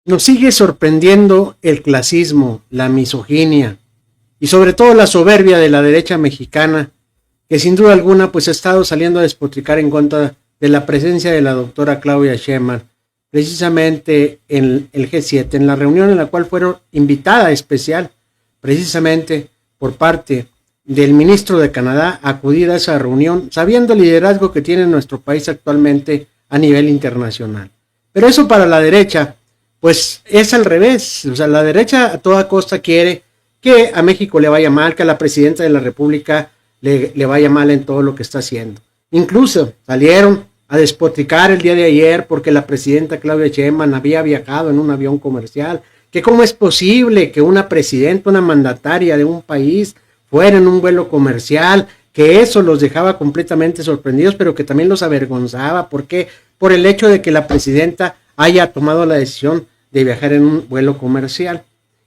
Nos sigue sorprendiendo el clasismo, la misoginia y sobre todo la soberbia de la derecha mexicana, que sin duda alguna pues ha estado saliendo a despotricar en contra de la presencia de la doctora Claudia Sheinbaum, precisamente en el G7, en la reunión en la cual fueron invitada especial, precisamente por parte del ministro de Canadá, a acudir a esa reunión, sabiendo el liderazgo que tiene nuestro país actualmente a nivel internacional. Pero eso para la derecha, pues es al revés. O sea, la derecha a toda costa quiere que a México le vaya mal, que a la presidenta de la República le vaya mal en todo lo que está haciendo. Incluso salieron a despotricar el día de ayer porque la presidenta Claudia Sheinbaum había viajado en un avión comercial, que cómo es posible que una presidenta, una mandataria de un país fuera en un vuelo comercial, que eso los dejaba completamente sorprendidos, pero que también los avergonzaba. ¿Por qué? Por el hecho de que la presidenta haya tomado la decisión de viajar en un vuelo comercial.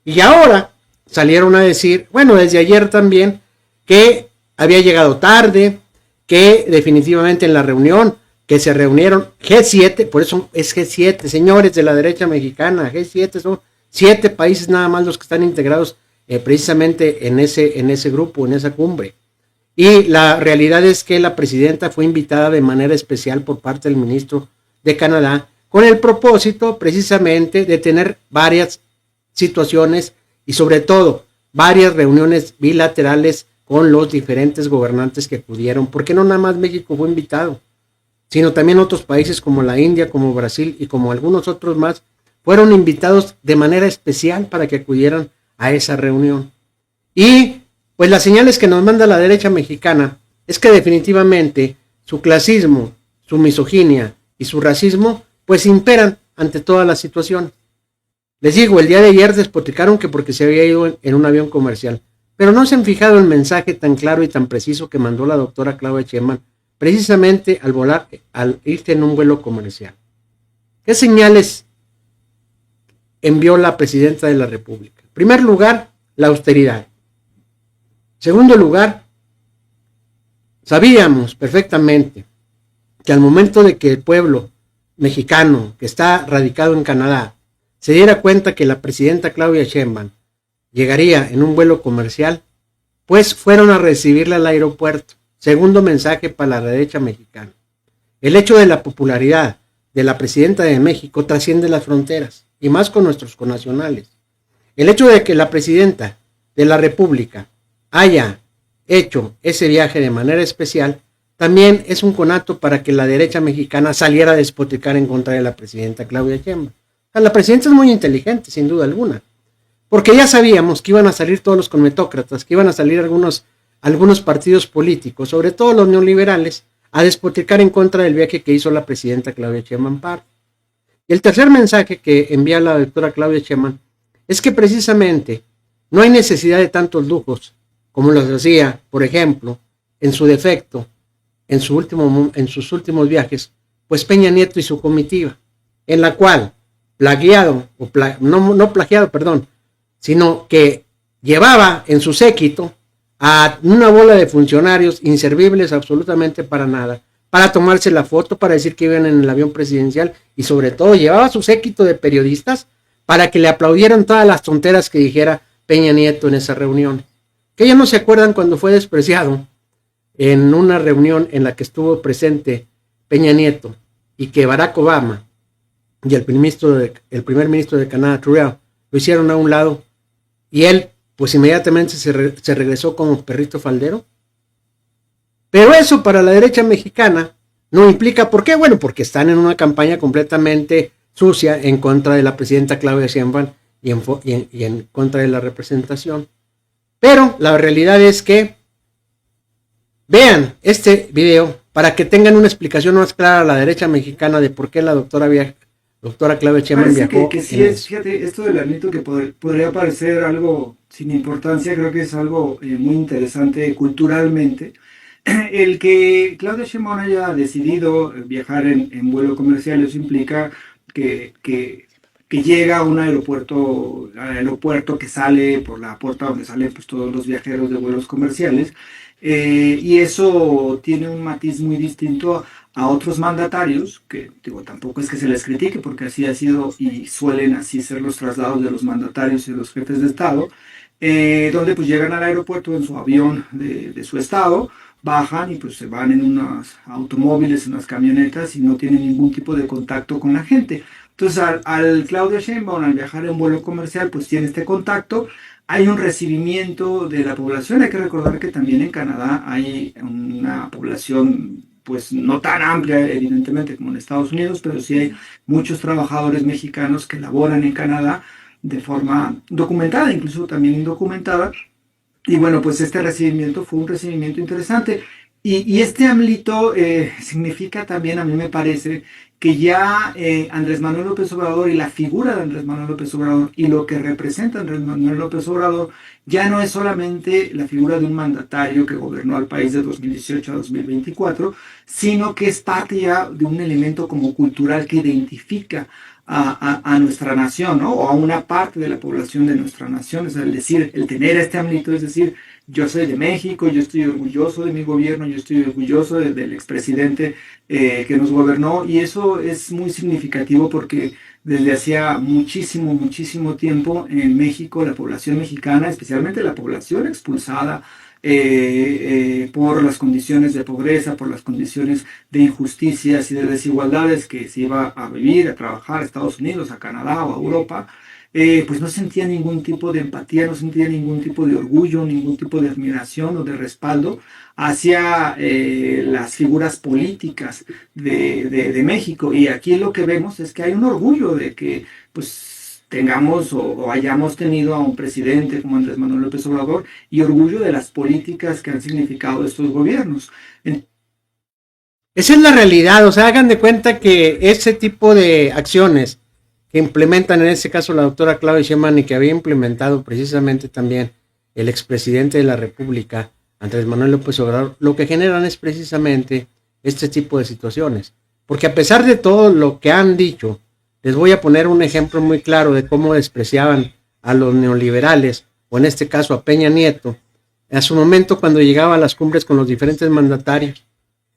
Y ahora salieron a decir, bueno, desde ayer también, que había llegado tarde, que definitivamente en la reunión que se reunieron G7, por eso es G7, señores de la derecha mexicana, G7 son 7 países nada más los que están integrados precisamente en ese grupo, en esa cumbre. Y la realidad es que la presidenta fue invitada de manera especial por parte del ministro de Canadá con el propósito precisamente de tener varias situaciones y sobre todo varias reuniones bilaterales con los diferentes gobernantes que acudieron, porque no nada más México fue invitado, sino también otros países como la India, como Brasil y como algunos otros más fueron invitados de manera especial para que acudieran a esa reunión. Y pues las señales que nos manda la derecha mexicana es que definitivamente su clasismo, su misoginia y su racismo pues imperan ante todas las situaciones. Les digo, el día de ayer despotricaron que porque se había ido en un avión comercial, pero no se han fijado el mensaje tan claro y tan preciso que mandó la doctora Claudia Sheinbaum precisamente al irse en un vuelo comercial. ¿Qué señales envió la presidenta de la República? En primer lugar, la austeridad. Segundo lugar, sabíamos perfectamente que al momento de que el pueblo mexicano que está radicado en Canadá se diera cuenta que la presidenta Claudia Sheinbaum llegaría en un vuelo comercial, pues fueron a recibirla al aeropuerto. Segundo mensaje para la derecha mexicana. El hecho de la popularidad de la presidenta de México trasciende las fronteras, y más con nuestros connacionales. El hecho de que la presidenta de la República haya hecho ese viaje de manera especial también es un conato para que la derecha mexicana saliera a despotricar en contra de la presidenta Claudia Sheinbaum. O sea, la presidenta es muy inteligente, sin duda alguna, porque ya sabíamos que iban a salir todos los conmetócratas, que iban a salir algunos partidos políticos, sobre todo los neoliberales, a despotricar en contra del viaje que hizo la presidenta Claudia Sheinbaum Pardo. Y el tercer mensaje que envía la doctora Claudia Sheinbaum es que precisamente no hay necesidad de tantos lujos como los hacía, por ejemplo, en su defecto, en sus últimos viajes, pues Peña Nieto y su comitiva, en la cual no plagiado, sino que llevaba en su séquito a una bola de funcionarios inservibles absolutamente para nada, para tomarse la foto, para decir que iban en el avión presidencial y sobre todo llevaba su séquito de periodistas para que le aplaudieran todas las tonteras que dijera Peña Nieto en esa reunión. Que ya no se acuerdan cuando fue despreciado en una reunión en la que estuvo presente Peña Nieto y que Barack Obama y el primer ministro de Canadá, Trudeau, lo hicieron a un lado y él pues inmediatamente se regresó como perrito faldero. Pero eso para la derecha mexicana no implica, ¿por qué? Bueno, porque están en una campaña completamente sucia en contra de la presidenta Claudia Sheinbaum y en contra de la representación. Pero la realidad es que vean este video para que tengan una explicación más clara a la derecha mexicana de por qué la doctora Claudia Sheinbaum viajó. Que sí es, fíjate, esto del mito que podría parecer algo sin importancia, creo que es algo muy interesante culturalmente. El que Claudia Sheinbaum haya decidido viajar en vuelo comercial, eso implica que llega a un aeropuerto que sale por la puerta donde salen pues, todos los viajeros de vuelos comerciales, y eso tiene un matiz muy distinto a otros mandatarios, que digo, tampoco es que se les critique, porque así ha sido y suelen así ser los traslados de los mandatarios y de los jefes de Estado, donde pues llegan al aeropuerto en su avión de su estado, bajan y pues se van en unos automóviles, en unas camionetas y no tienen ningún tipo de contacto con la gente. Entonces al Claudia Sheinbaum al viajar en vuelo comercial pues tiene este contacto, hay un recibimiento de la población. Hay que recordar que también en Canadá hay una población pues no tan amplia evidentemente como en Estados Unidos, pero sí hay muchos trabajadores mexicanos que laboran en Canadá de forma documentada, incluso también indocumentada. Y bueno, pues este recibimiento fue un recibimiento interesante. Y este AMLito significa también, a mí me parece, que ya Andrés Manuel López Obrador y la figura de Andrés Manuel López Obrador y lo que representa Andrés Manuel López Obrador ya no es solamente la figura de un mandatario que gobernó al país de 2018 a 2024, sino que es parte ya de un elemento como cultural que identifica a nuestra nación, ¿no? O a una parte de la población de nuestra nación. O sea, el tener este AMLito, es decir, yo soy de México, yo estoy orgulloso de mi gobierno, yo estoy orgulloso del expresidente que nos gobernó, y eso es muy significativo porque desde hacía muchísimo, muchísimo tiempo en México la población mexicana, especialmente la población expulsada por las condiciones de pobreza, por las condiciones de injusticias y de desigualdades que se iba a vivir, a trabajar a Estados Unidos, a Canadá o a Europa, pues no sentía ningún tipo de empatía, no sentía ningún tipo de orgullo, ningún tipo de admiración o de respaldo hacia las figuras políticas de México. Y aquí lo que vemos es que hay un orgullo de que pues tengamos o hayamos tenido a un presidente como Andrés Manuel López Obrador, y orgullo de las políticas que han significado estos gobiernos. Esa es la realidad. O sea, hagan de cuenta que ese tipo de acciones que implementan, en este caso la doctora Claudia Sheinbaum, y que había implementado precisamente también el expresidente de la República, Andrés Manuel López Obrador, lo que generan es precisamente este tipo de situaciones. Porque a pesar de todo lo que han dicho, les voy a poner un ejemplo muy claro de cómo despreciaban a los neoliberales, o en este caso a Peña Nieto, a su momento cuando llegaba a las cumbres con los diferentes mandatarios.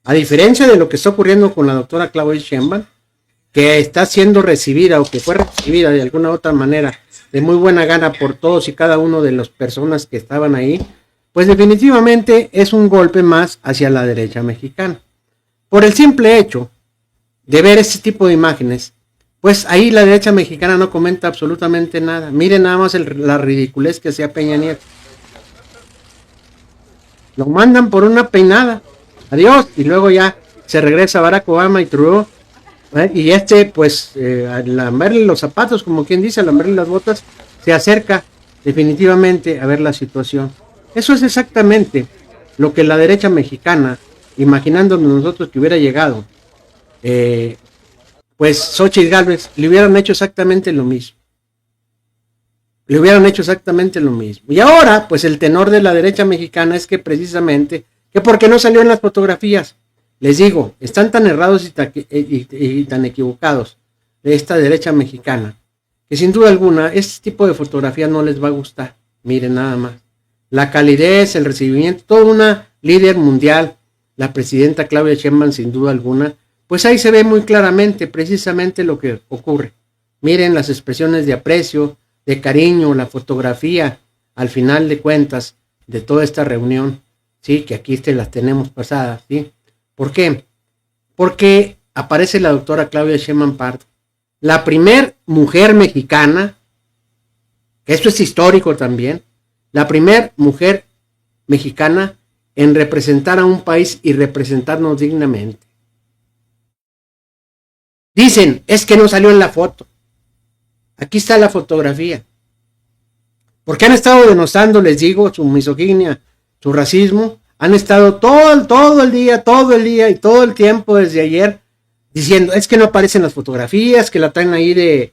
A diferencia de lo que está ocurriendo con la doctora Claudia Sheinbaum, que está siendo recibida o que fue recibida de alguna otra manera de muy buena gana por todos y cada uno de las personas que estaban ahí, pues definitivamente es un golpe más hacia la derecha mexicana. Por el simple hecho de ver este tipo de imágenes, pues ahí la derecha mexicana no comenta absolutamente nada. Miren nada más la ridiculez que hacía Peña Nieto. Lo mandan por una peinada, adiós, y luego ya se regresa Barack Obama y Trudeau, y pues al lamberle los zapatos, como quien dice, al lamberle las botas, se acerca definitivamente a ver la situación. Eso es exactamente lo que la derecha mexicana, imaginándonos nosotros que hubiera llegado, pues Xóchitl Gálvez, le hubieran hecho exactamente lo mismo. Le hubieran hecho exactamente lo mismo. Y ahora, pues el tenor de la derecha mexicana es que precisamente, que porque no salió en las fotografías. Les digo, están tan errados y tan equivocados de esta derecha mexicana, que sin duda alguna, este tipo de fotografía no les va a gustar. Miren nada más. La calidez, el recibimiento, toda una líder mundial, la presidenta Claudia Sheinbaum, sin duda alguna, pues ahí se ve muy claramente precisamente lo que ocurre. Miren las expresiones de aprecio, de cariño, la fotografía, al final de cuentas, de toda esta reunión, sí, que aquí las tenemos pasadas, ¿sí? ¿Por qué? Porque aparece la doctora Claudia Sheinbaum Pardo, la primer mujer mexicana, esto es histórico también, la primer mujer mexicana en representar a un país y representarnos dignamente. Dicen, es que no salió en la foto. Aquí está la fotografía. Porque han estado denostando, les digo, su misoginia, su racismo. Han estado todo el día y todo el tiempo desde ayer diciendo, es que no aparecen las fotografías, que la traen ahí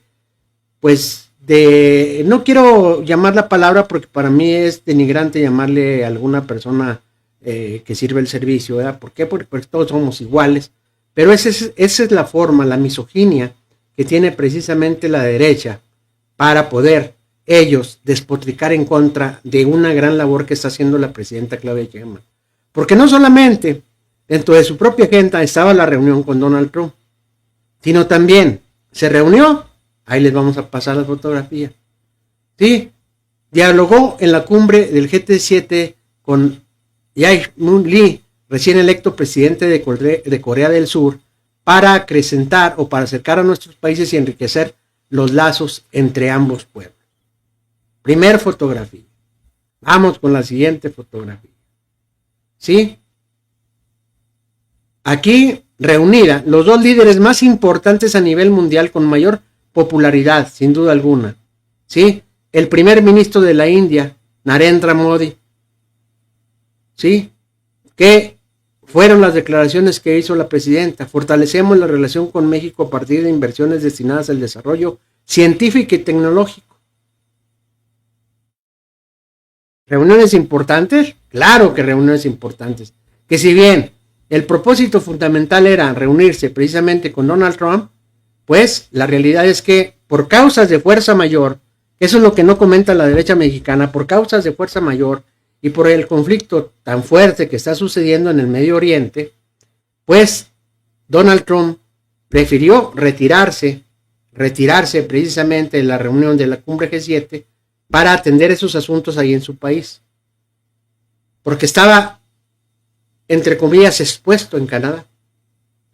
no quiero llamar la palabra porque para mí es denigrante llamarle a alguna persona que sirve el servicio, ¿verdad? ¿Por qué? Porque todos somos iguales. Pero esa es la forma, la misoginia que tiene precisamente la derecha para poder ellos despotricar en contra de una gran labor que está haciendo la presidenta Claudia Sheinbaum. Porque no solamente dentro de su propia agenda estaba la reunión con Donald Trump, sino también se reunió, ahí les vamos a pasar la fotografía, ¿sí? Dialogó en la cumbre del G7 con Jae-Myung Lee, recién electo presidente de Corea del Sur, para acrecentar o para acercar a nuestros países y enriquecer los lazos entre ambos pueblos. Primer fotografía. Vamos con la siguiente fotografía. ¿Sí? Aquí reunida los dos líderes más importantes a nivel mundial con mayor popularidad, sin duda alguna. ¿Sí? El primer ministro de la India, Narendra Modi. ¿Sí? Que fueron las declaraciones que hizo la presidenta. Fortalecemos la relación con México a partir de inversiones destinadas al desarrollo científico y tecnológico. ¿Reuniones importantes? Claro que reuniones importantes. Que si bien el propósito fundamental era reunirse precisamente con Donald Trump, pues la realidad es que por causas de fuerza mayor, eso es lo que no comenta la derecha mexicana, por causas de fuerza mayor y por el conflicto tan fuerte que está sucediendo en el Medio Oriente, pues Donald Trump prefirió retirarse precisamente de la reunión de la cumbre G7 para atender esos asuntos ahí en su país, porque estaba, entre comillas, expuesto en Canadá,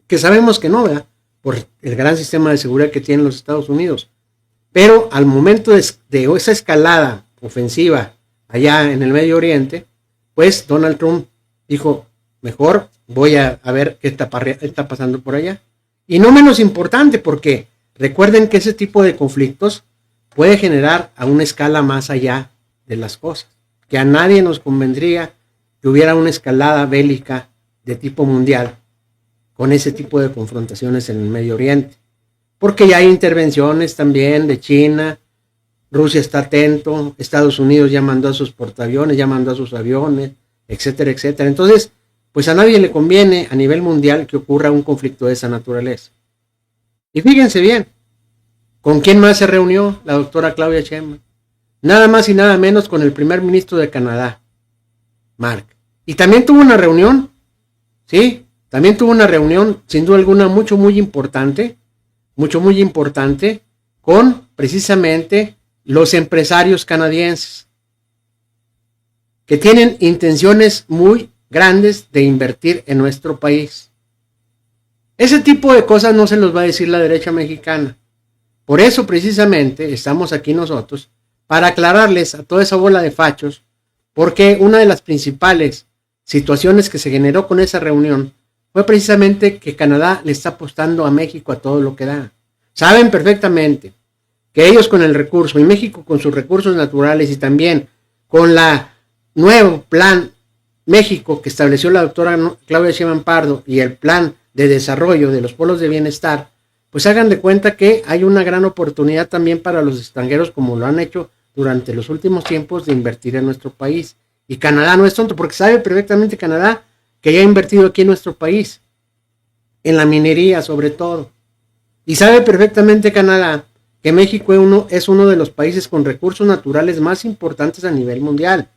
que sabemos que no, ¿verdad? Por el gran sistema de seguridad que tienen los Estados Unidos, pero al momento de esa escalada ofensiva allá en el Medio Oriente, pues Donald Trump dijo, mejor voy a ver qué está pasando por allá. Y no menos importante, porque recuerden que ese tipo de conflictos puede generar a una escala más allá de las cosas, que a nadie nos convendría que hubiera una escalada bélica de tipo mundial con ese tipo de confrontaciones en el Medio Oriente, porque ya hay intervenciones también de China, Rusia está atento, Estados Unidos ya mandó a sus portaaviones, ya mandó a sus aviones, etcétera, etcétera. Entonces, pues a nadie le conviene a nivel mundial que ocurra un conflicto de esa naturaleza. Y fíjense bien, ¿con quién más se reunió la doctora Claudia Sheinbaum? Nada más y nada menos con el primer ministro de Canadá, Mark. Y también tuvo una reunión, ¿sí? También tuvo una reunión, sin duda alguna, muy importante, con precisamente los empresarios canadienses, que tienen intenciones muy grandes de invertir en nuestro país. Ese tipo de cosas no se los va a decir la derecha mexicana. Por eso precisamente estamos aquí nosotros, para aclararles a toda esa bola de fachos, porque una de las principales situaciones que se generó con esa reunión fue precisamente que Canadá le está apostando a México a todo lo que da. Saben perfectamente que ellos con el recurso, y México con sus recursos naturales, y también con la nuevo plan México que estableció la doctora Claudia Sheinbaum Pardo y el plan de desarrollo de los polos de bienestar, pues hagan de cuenta que hay una gran oportunidad también para los extranjeros, como lo han hecho durante los últimos tiempos, de invertir en nuestro país. Y Canadá no es tonto, porque sabe perfectamente Canadá que ya ha invertido aquí en nuestro país, en la minería sobre todo. Y sabe perfectamente Canadá que México es uno de los países con recursos naturales más importantes a nivel mundial.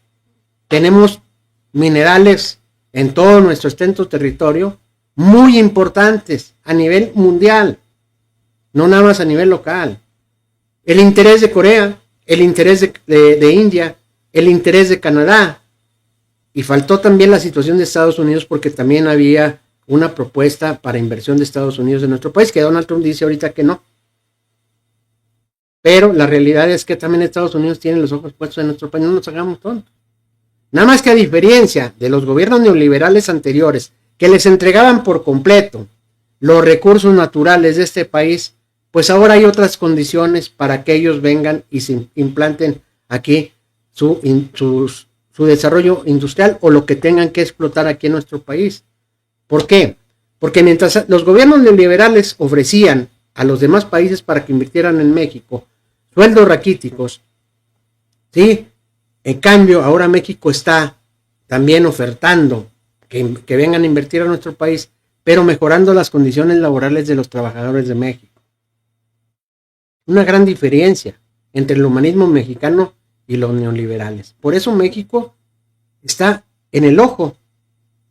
Tenemos minerales en todo nuestro extenso territorio muy importantes a nivel mundial, no nada más a nivel local. El interés de Corea, el interés de India, el interés de Canadá, y faltó también la situación de Estados Unidos, porque también había una propuesta para inversión de Estados Unidos en nuestro país, que Donald Trump dice ahorita que no. Pero la realidad es que también Estados Unidos tiene los ojos puestos en nuestro país, no nos hagamos tontos. Nada más que a diferencia de los gobiernos neoliberales anteriores, que les entregaban por completo los recursos naturales de este país, pues ahora hay otras condiciones para que ellos vengan y se implanten aquí su desarrollo industrial o lo que tengan que explotar aquí en nuestro país. ¿Por qué? Porque mientras los gobiernos neoliberales ofrecían a los demás países para que invirtieran en México sueldos raquíticos, ¿sí? En cambio, ahora México está también ofertando que vengan a invertir a nuestro país, pero mejorando las condiciones laborales de los trabajadores de México. Una gran diferencia entre el humanismo mexicano y los neoliberales. Por eso México está en el ojo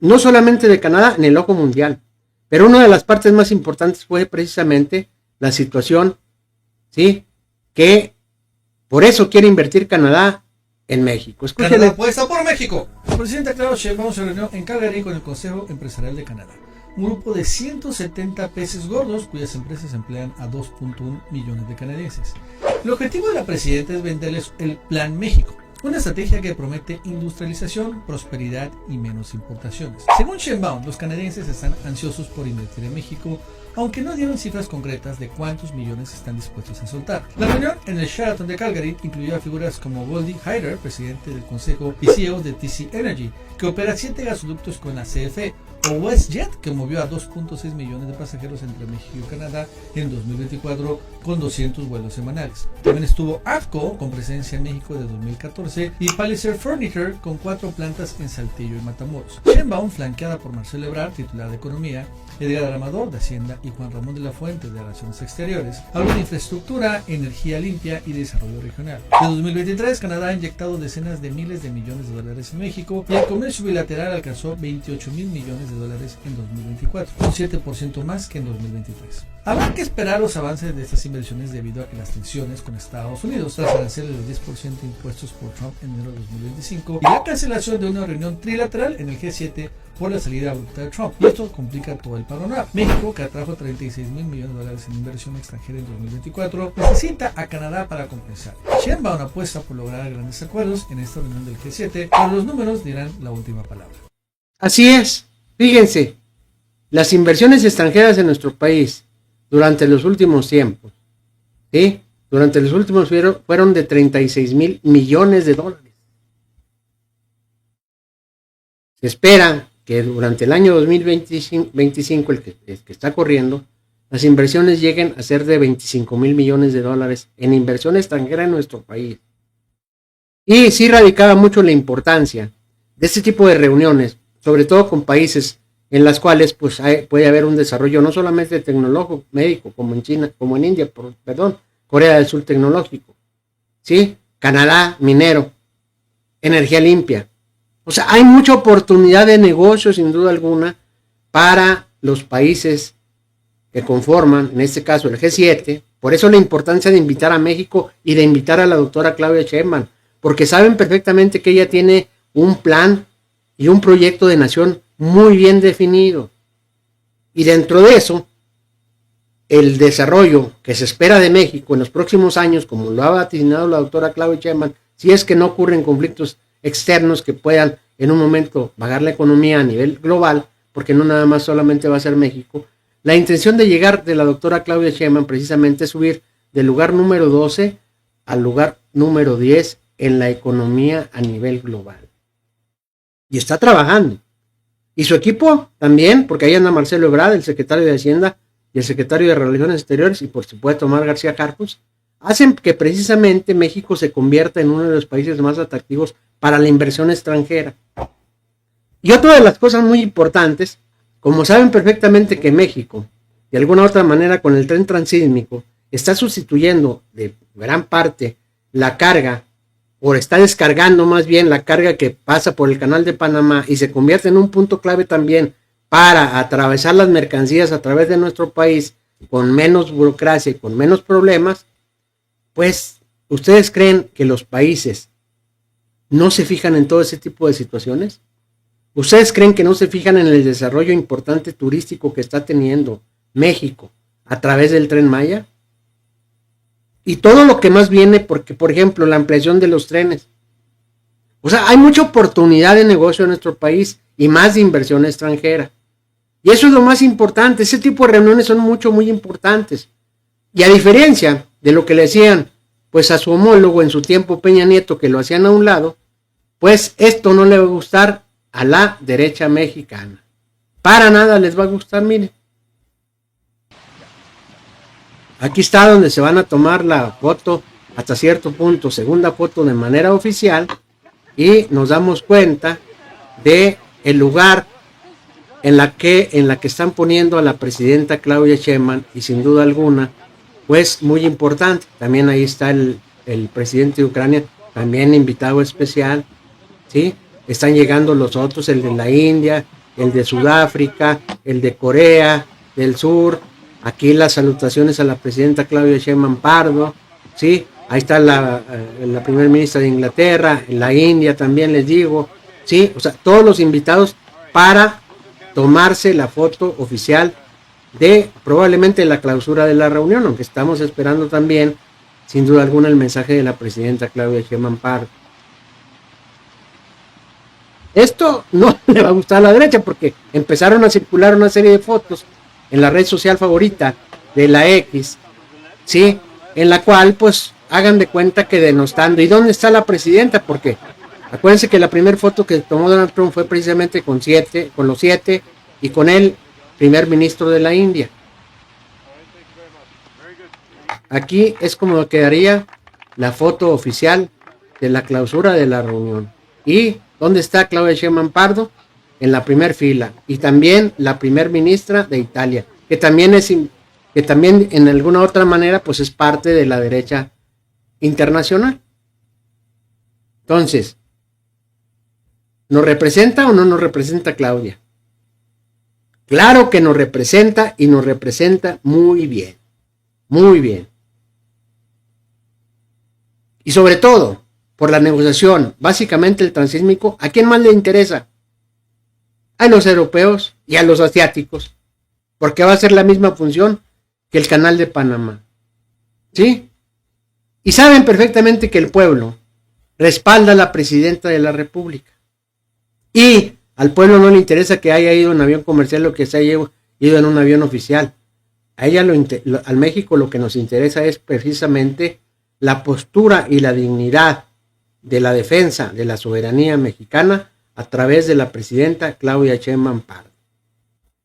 no solamente de Canadá, en el ojo mundial. Pero una de las partes más importantes fue precisamente la situación, ¿sí? Que por eso quiere invertir Canadá en México. Escúchale. Canadá apuesta por México. El presidente Claudio Sheinbaum se reunió en Calgary con el Consejo Empresarial de Canadá, un grupo de 170 peces gordos cuyas empresas emplean a 2.1 millones de canadienses. El objetivo de la presidenta es venderles el Plan México, una estrategia que promete industrialización, prosperidad y menos importaciones. Según Sheinbaum, los canadienses están ansiosos por invertir en México, aunque no dieron cifras concretas de cuántos millones están dispuestos a soltar. La reunión en el Sheraton de Calgary incluyó a figuras como Goldie Hyder, presidente del consejo y CEO de TC Energy, que opera 7 gasoductos con la CFE, o WestJet, que movió a 2.6 millones de pasajeros entre México y Canadá en 2024 con 200 vuelos semanales. También estuvo AFCO, con presencia en México desde 2014, y Palliser Furniture, con 4 plantas en Saltillo y Matamoros. Sheinbaum, flanqueada por Marcelo Ebrard, titular de Economía, Edgar Amador, de Hacienda, y Juan Ramón de la Fuente, de Relaciones Exteriores, habló de infraestructura, energía limpia y desarrollo regional. En 2023, Canadá ha inyectado decenas de miles de millones de dólares en México y el comercio bilateral alcanzó 28 mil millones de dólares en 2024, un 7% más que en 2023. Habrá que esperar los avances de estas inversiones debido a que las tensiones con Estados Unidos, tras aranceles del 10% impuestos por Trump en enero de 2025 y la cancelación de una reunión trilateral en el G7 por la salida abrupta de Trump. Y esto complica todo el panorama. México, que atrajo 36 mil millones de dólares en inversión extranjera en 2024, necesita a Canadá para compensar. Sheinbaum apuesta por lograr grandes acuerdos en esta reunión del G7, pero los números dirán la última palabra. Así es. Fíjense, las inversiones extranjeras en nuestro país durante los últimos tiempos, ¿sí? Durante los últimos fueron de 36 mil millones de dólares. Se espera que durante el año 2025, el que está corriendo, las inversiones lleguen a ser de 25 mil millones de dólares en inversión extranjera en nuestro país. Y sí radicaba mucho la importancia de este tipo de reuniones, sobre todo con países en las cuales pues puede haber un desarrollo no solamente tecnológico, médico, como en China, como en India, Corea del Sur tecnológico, ¿sí? Canadá, minero, energía limpia. O sea, hay mucha oportunidad de negocio, sin duda alguna, para los países que conforman, en este caso, el G7. Por eso la importancia de invitar a México y de invitar a la doctora Claudia Sheinbaum, porque saben perfectamente que ella tiene un plan y un proyecto de nación muy bien definido. Y dentro de eso, el desarrollo que se espera de México en los próximos años, como lo ha vaticinado la doctora Claudia Sheinbaum, si es que no ocurren conflictos externos que puedan en un momento bajar la economía a nivel global, porque no nada más solamente va a ser México, la intención de llegar de la doctora Claudia Sheinbaum precisamente es subir del lugar número 12 al lugar número 10 en la economía a nivel global. Y está trabajando. Y su equipo también, porque ahí anda Marcelo Ebrard, el secretario de Hacienda y el secretario de Relaciones Exteriores, y por supuesto Omar García Harfuch, hacen que precisamente México se convierta en uno de los países más atractivos para la inversión extranjera. Y otra de las cosas muy importantes, como saben perfectamente que México, de alguna u otra manera con el tren transísmico, está sustituyendo de gran parte la carga, o está descargando más bien la carga que pasa por el canal de Panamá y se convierte en un punto clave también para atravesar las mercancías a través de nuestro país con menos burocracia y con menos problemas, pues, ¿ustedes creen que los países no se fijan en todo ese tipo de situaciones? ¿Ustedes creen que no se fijan en el desarrollo importante turístico que está teniendo México a través del Tren Maya? Y todo lo que más viene, porque, por ejemplo, la ampliación de los trenes. O sea, hay mucha oportunidad de negocio en nuestro país y más de inversión extranjera. Y eso es lo más importante. Ese tipo de reuniones son muy importantes. Y a diferencia de lo que le decían pues a su homólogo en su tiempo Peña Nieto, que lo hacían a un lado, pues esto no le va a gustar a la derecha mexicana. Para nada les va a gustar, miren. Aquí está donde se van a tomar la foto hasta cierto punto, segunda foto de manera oficial, y nos damos cuenta de el lugar en la que están poniendo a la presidenta Claudia Sheinbaum, y sin duda alguna pues muy importante. También ahí está el presidente de Ucrania, también invitado especial, ¿sí? Están llegando los otros, el de la India, el de Sudáfrica, el de Corea del Sur, aquí las salutaciones a la presidenta Claudia Sheinbaum Pardo, ¿sí? Ahí está la primera ministra de Inglaterra, en la India también les digo, ¿sí? O sea, todos los invitados para tomarse la foto oficial de probablemente la clausura de la reunión, aunque estamos esperando también, sin duda alguna, el mensaje de la presidenta Claudia Sheinbaum Pardo. Esto no le va a gustar a la derecha porque empezaron a circular una serie de fotos en la red social favorita de la X, ¿sí? En la cual, pues, hagan de cuenta que denostando. ¿Y dónde está la presidenta? Porque acuérdense que la primera foto que tomó Donald Trump fue precisamente con los 7 y con el primer ministro de la India. Aquí es como quedaría la foto oficial de la clausura de la reunión. ¿Y dónde está Claudia Sheinbaum Pardo? En la primera fila. Y también la primer ministra de Italia, que también en alguna otra manera pues es parte de la derecha internacional. Entonces, ¿nos representa o no nos representa Claudia? Claro que nos representa y nos representa muy bien. Muy bien. Y sobre todo, por la negociación, básicamente el transísmico, ¿a quién más le interesa? A los europeos y a los asiáticos, porque va a ser la misma función que el canal de Panamá. ¿Sí? Y saben perfectamente que el pueblo respalda a la presidenta de la República. Y al pueblo no le interesa que haya ido en avión comercial o que se haya ido en un avión oficial. A ella al México lo que nos interesa es precisamente la postura y la dignidad de la defensa de la soberanía mexicana a través de la presidenta Claudia Sheinbaum Pardo.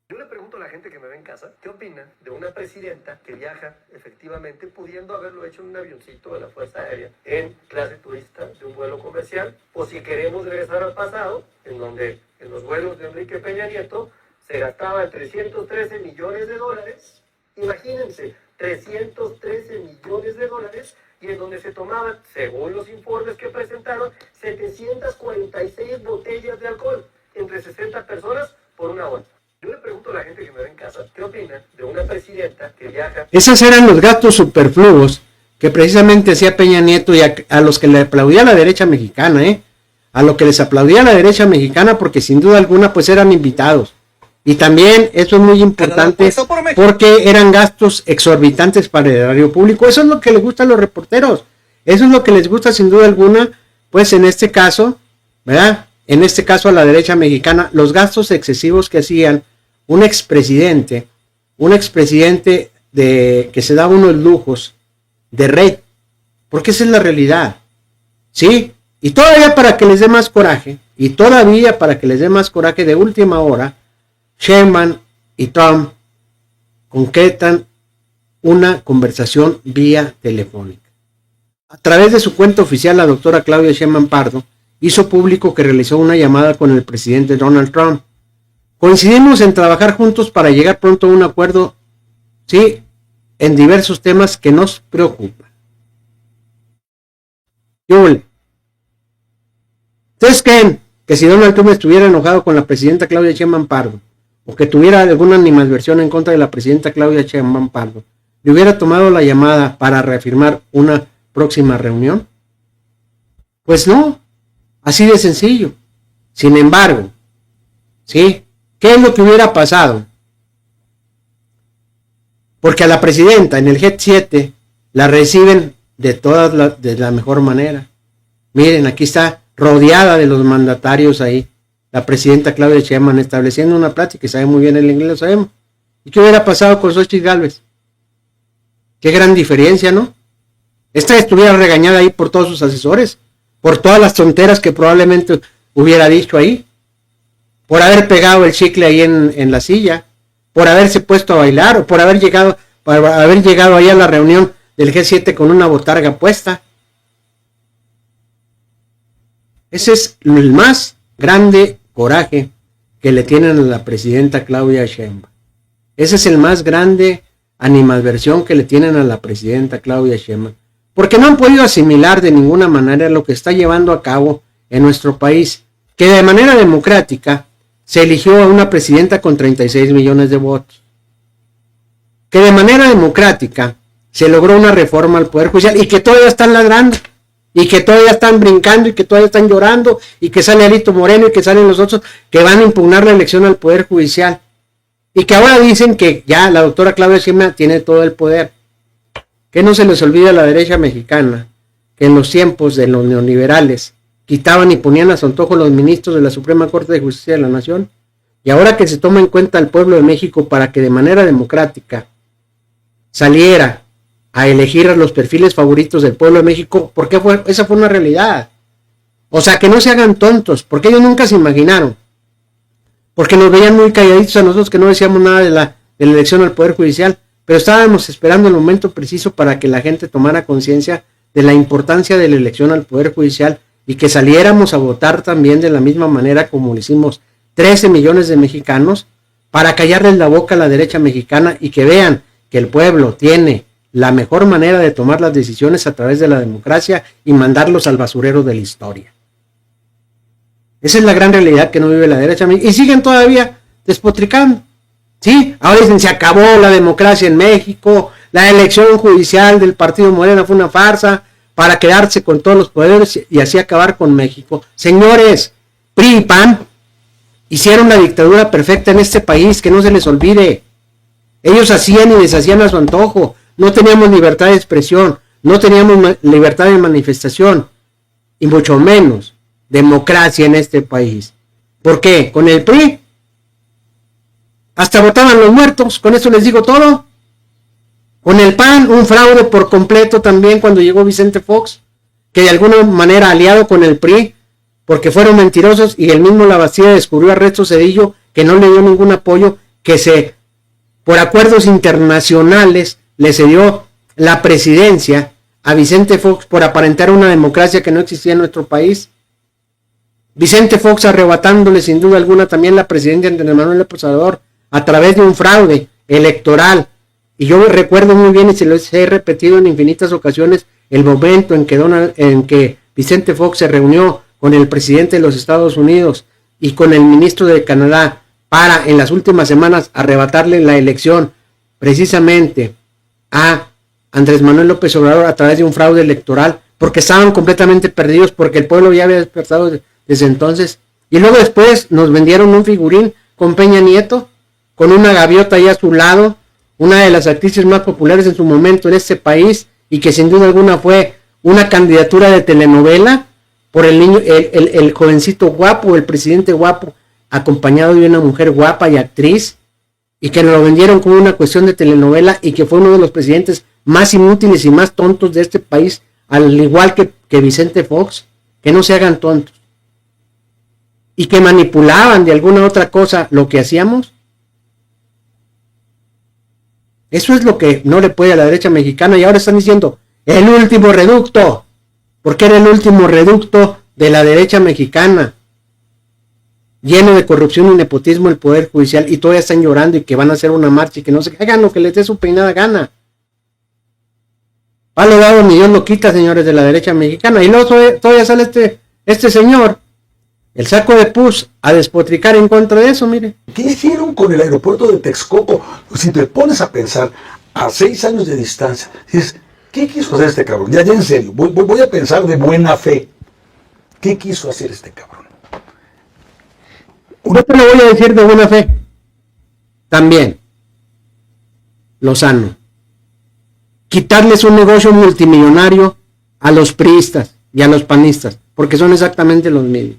Yo le pregunto a la gente que me ve en casa, ¿qué opina de una presidenta que viaja efectivamente pudiendo haberlo hecho en un avioncito de la Fuerza Aérea en clase turista de un vuelo comercial? O si queremos regresar al pasado, en donde en los vuelos de Enrique Peña Nieto se gastaba 313 millones de dólares, imagínense, 313 millones de dólares, y en donde se tomaban, según los informes que presentaron, 746 botellas de alcohol entre 60 personas por una hora. Yo le pregunto a la gente que me ve en casa, ¿qué opina de una presidenta que viaja? Esos eran los gastos superfluos que precisamente hacía Peña Nieto y a los que le aplaudía la derecha mexicana, a lo que les aplaudía la derecha mexicana, porque sin duda alguna pues eran invitados. Y también eso es muy importante porque eran gastos exorbitantes para el erario público. Eso es lo que les gusta a los reporteros. Eso es lo que les gusta sin duda alguna, pues en este caso, ¿verdad? En este caso a la derecha mexicana, los gastos excesivos que hacían un expresidente de que se daba unos lujos de rey. Porque esa es la realidad. ¿Sí? Y todavía para que les dé más coraje, de última hora, Sheinbaum y Trump concretan una conversación vía telefónica. A través de su cuenta oficial, la doctora Claudia Sheinbaum Pardo hizo público que realizó una llamada con el presidente Donald Trump. Coincidimos en trabajar juntos para llegar pronto a un acuerdo, sí, en diversos temas que nos preocupan. ¿Ustedes creen que si Donald Trump estuviera enojado con la presidenta Claudia Sheinbaum Pardo, o que tuviera alguna animadversión en contra de la presidenta Claudia Sheinbaum Pardo, le hubiera tomado la llamada para reafirmar una próxima reunión? Pues no, así de sencillo. Sin embargo, ¿sí? ¿Qué es lo que hubiera pasado? Porque a la presidenta en el G7 la reciben de la mejor manera. Miren, aquí está rodeada de los mandatarios ahí. La presidenta Claudia Sheinbaum estableciendo una plática, que sabe muy bien el inglés, lo sabemos. ¿Y qué hubiera pasado con Xochitl Gálvez? Qué gran diferencia, ¿no? Esta estuviera regañada ahí por todos sus asesores, por todas las tonteras que probablemente hubiera dicho ahí, por haber pegado el chicle ahí en la silla, por haberse puesto a bailar, o por haber llegado ahí a la reunión del G7 con una botarga puesta. Ese es el más grande coraje que le tienen a la presidenta Claudia Sheinbaum. Ese es el más grande animadversión que le tienen a la presidenta Claudia Sheinbaum, porque no han podido asimilar de ninguna manera lo que está llevando a cabo en nuestro país, que de manera democrática se eligió a una presidenta con 36 millones de votos. Que de manera democrática se logró una reforma al Poder Judicial y que todavía están ladrando, y que todavía están brincando, y que todavía están llorando, y que sale Alito Moreno y que salen los otros que van a impugnar la elección al Poder Judicial. Y que ahora dicen que ya la doctora Claudia Sheinbaum tiene todo el poder. Que no se les olvida a la derecha mexicana que en los tiempos de los neoliberales quitaban y ponían a su antojo los ministros de la Suprema Corte de Justicia de la Nación, y ahora que se toma en cuenta al pueblo de México para que de manera democrática saliera a elegir a los perfiles favoritos del pueblo de México, porque esa fue una realidad. O sea, que no se hagan tontos, porque ellos nunca se imaginaron, porque nos veían muy calladitos a nosotros que no decíamos nada de la elección al Poder Judicial, pero estábamos esperando el momento preciso para que la gente tomara conciencia de la importancia de la elección al Poder Judicial y que saliéramos a votar también de la misma manera como lo hicimos 13 millones de mexicanos, para callarles la boca a la derecha mexicana y que vean que el pueblo tiene la mejor manera de tomar las decisiones a través de la democracia y mandarlos al basurero de la historia. Esa es la gran realidad que no vive la derecha y siguen todavía despotricando. Sí, ahora dicen se acabó la democracia en México, la elección judicial del partido Morena fue una farsa para quedarse con todos los poderes y así acabar con México. Señores, PRI y PAN hicieron la dictadura perfecta en este país, que no se les olvide. Ellos hacían y deshacían a su antojo. No teníamos libertad de expresión, no teníamos libertad de manifestación, y mucho menos democracia en este país. ¿Por qué? Con el PRI hasta votaban los muertos, con eso les digo todo. Con el PAN, un fraude por completo también cuando llegó Vicente Fox, que de alguna manera aliado con el PRI, porque fueron mentirosos, y el mismo Labastida descubrió a Ernesto Zedillo que no le dio ningún apoyo, que por acuerdos internacionales le cedió la presidencia a Vicente Fox por aparentar una democracia que no existía en nuestro país. Vicente Fox arrebatándole sin duda alguna también la presidencia de Andrés Manuel López Obrador a través de un fraude electoral. Y yo recuerdo muy bien, y se lo he repetido en infinitas ocasiones, el momento en que Vicente Fox se reunió con el presidente de los Estados Unidos y con el ministro de Canadá para en las últimas semanas arrebatarle la elección precisamente a Andrés Manuel López Obrador a través de un fraude electoral, porque estaban completamente perdidos, porque el pueblo ya había despertado desde entonces. Y luego después nos vendieron un figurín con Peña Nieto, con una gaviota ahí a su lado, una de las actrices más populares en su momento en este país, y que sin duda alguna fue una candidatura de telenovela por el niño, el jovencito guapo, el presidente guapo, acompañado de una mujer guapa y actriz, y que nos lo vendieron como una cuestión de telenovela, y que fue uno de los presidentes más inútiles y más tontos de este país, al igual que Vicente Fox. Que no se hagan tontos, y que manipulaban de alguna otra cosa lo que hacíamos. Eso es lo que no le puede a la derecha mexicana, y ahora están diciendo el último reducto, porque era el último reducto de la derecha mexicana, lleno de corrupción y nepotismo el Poder Judicial, y todavía están llorando y que van a hacer una marcha y que no se hagan lo que les dé su peinada gana. Palo dado ni Dios lo quita, señores de la derecha mexicana. Y luego todavía sale este señor, el saco de pus, a despotricar en contra de eso, mire. ¿Qué hicieron con el aeropuerto de Texcoco? Si te pones a pensar, a 6 años de distancia, dices, ¿qué quiso hacer este cabrón? Ya en serio, voy a pensar de buena fe. ¿Qué quiso hacer este cabrón? Yo te lo voy a decir de buena fe. También. Lozano. Quitarles un negocio multimillonario a los priistas y a los panistas, porque son exactamente los mismos.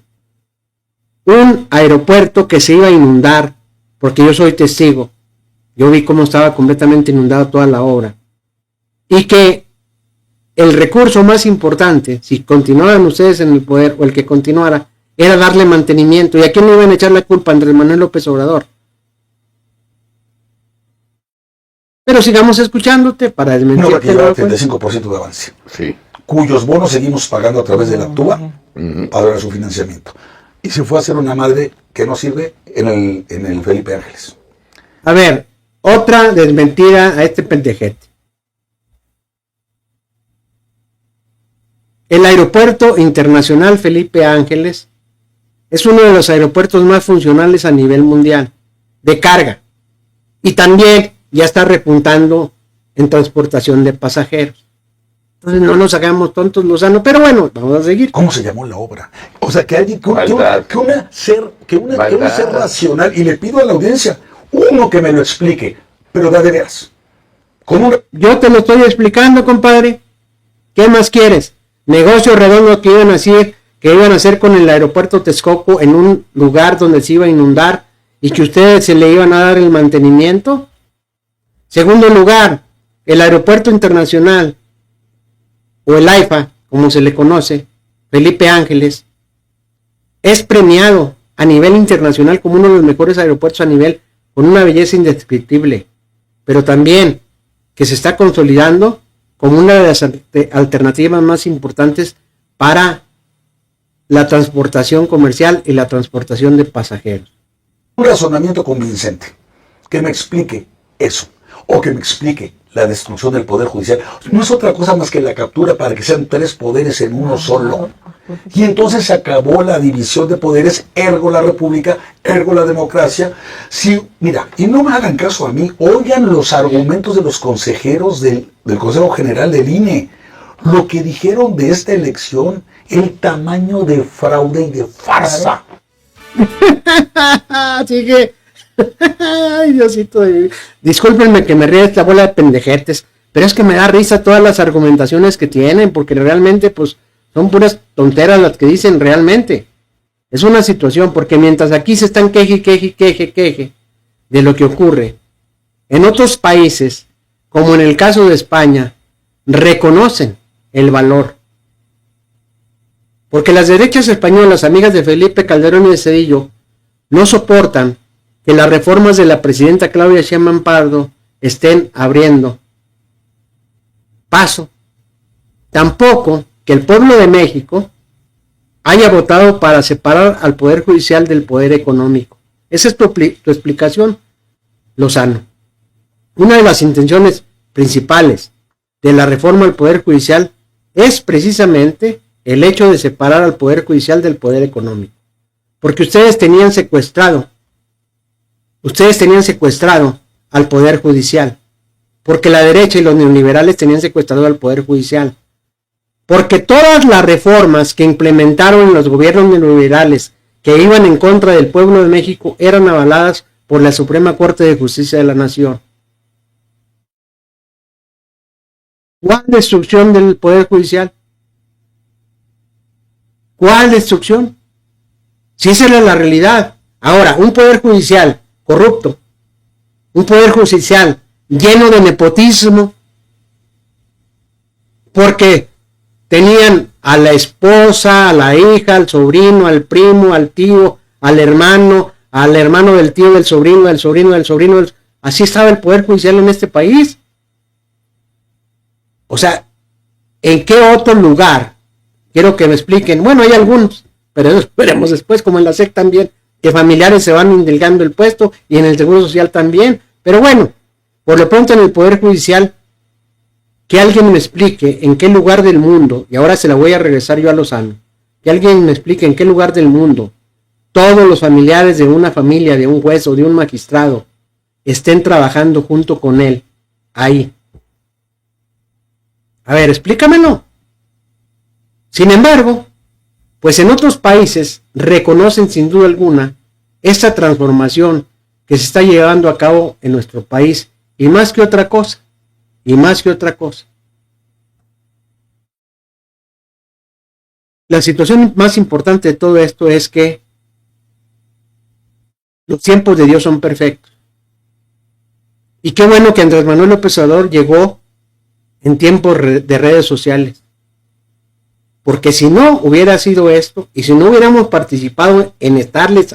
Un aeropuerto que se iba a inundar, porque yo soy testigo, yo vi cómo estaba completamente inundado toda la obra, y que el recurso más importante, si continuaban ustedes en el poder, o el que continuara, era darle mantenimiento. ¿Y a quién le iban a echar la culpa? Andrés Manuel López Obrador. Pero sigamos escuchándote para desmentir. No, que lleva 35% de avance. Sí. Cuyos bonos seguimos pagando a través de la TUA para su financiamiento. Y se fue a hacer una madre que no sirve en el Felipe Ángeles. A ver, otra desmentida a este pendejete. El Aeropuerto Internacional Felipe Ángeles es uno de los aeropuertos más funcionales a nivel mundial de carga. Y también ya está repuntando en transportación de pasajeros. Entonces no nos hagamos tontos, Lozano, pero bueno, vamos a seguir. ¿Cómo se llamó la obra? O sea, que alguien, que un ser racional, y le pido a la audiencia, uno que me lo explique, pero de veras. Yo te lo estoy explicando, compadre. ¿Qué más quieres? Negocio redondo que iban a hacer con el aeropuerto Texcoco en un lugar donde se iba a inundar y que ustedes se le iban a dar el mantenimiento. Segundo lugar, el aeropuerto internacional, o el AIFA, como se le conoce, Felipe Ángeles, es premiado a nivel internacional como uno de los mejores aeropuertos a nivel, con una belleza indescriptible, pero también que se está consolidando como una de las alternativas más importantes para la transportación comercial y la transportación de pasajeros. Un razonamiento convincente, que me explique eso, o que me explique la destrucción del Poder Judicial. No es otra cosa más que la captura para que sean 3 poderes en uno solo. Y entonces se acabó la división de poderes, ergo la república, ergo la democracia. Sí, mira, y no me hagan caso a mí, oigan los argumentos de los consejeros del Consejo General del INE. Lo que dijeron de esta elección, el tamaño de fraude y de farsa. Así que, ay, Diosito, discúlpenme que me ríe esta bola de pendejetes, pero es que me da risa todas las argumentaciones que tienen, porque realmente, pues, son puras tonteras las que dicen realmente. Es una situación, porque mientras aquí se están queje de lo que ocurre, en otros países, como en el caso de España, reconocen el valor. Porque las derechas españolas, amigas de Felipe Calderón y de Zedillo, no soportan que las reformas de la presidenta Claudia Sheinbaum Pardo estén abriendo paso. Tampoco que el pueblo de México haya votado para separar al Poder Judicial del Poder Económico. Esa es tu explicación, Lozano. Una de las intenciones principales de la reforma al Poder Judicial es precisamente el hecho de separar al Poder Judicial del Poder Económico. Porque ustedes tenían secuestrado al Poder Judicial. Porque la derecha y los neoliberales tenían secuestrado al Poder Judicial. Porque todas las reformas que implementaron los gobiernos neoliberales que iban en contra del pueblo de México eran avaladas por la Suprema Corte de Justicia de la Nación. ¿Cuál destrucción del Poder Judicial? ¿Cuál destrucción? Si esa era la realidad. Ahora, un Poder Judicial corrupto, un Poder Judicial lleno de nepotismo, porque tenían a la esposa, a la hija, al sobrino, al primo, al tío, al hermano del tío, del sobrino, así estaba el Poder Judicial en este país. O sea, ¿en qué otro lugar? Quiero que me expliquen. Bueno, hay algunos, pero eso esperemos después, como en la SEC también, que familiares se van indilgando el puesto y en el Seguro Social también. Pero bueno, por lo pronto en el Poder Judicial, que alguien me explique en qué lugar del mundo, y ahora se la voy a regresar yo a Lozano, que alguien me explique en qué lugar del mundo todos los familiares de una familia, de un juez o de un magistrado estén trabajando junto con él ahí. A ver, explícamelo. Sin embargo, pues en otros países reconocen sin duda alguna esta transformación que se está llevando a cabo en nuestro país, y más que otra cosa. La situación más importante de todo esto es que los tiempos de Dios son perfectos. Y qué bueno que Andrés Manuel López Obrador llegó en tiempos de redes sociales. Porque si no hubiera sido esto, y si no hubiéramos participado en estarles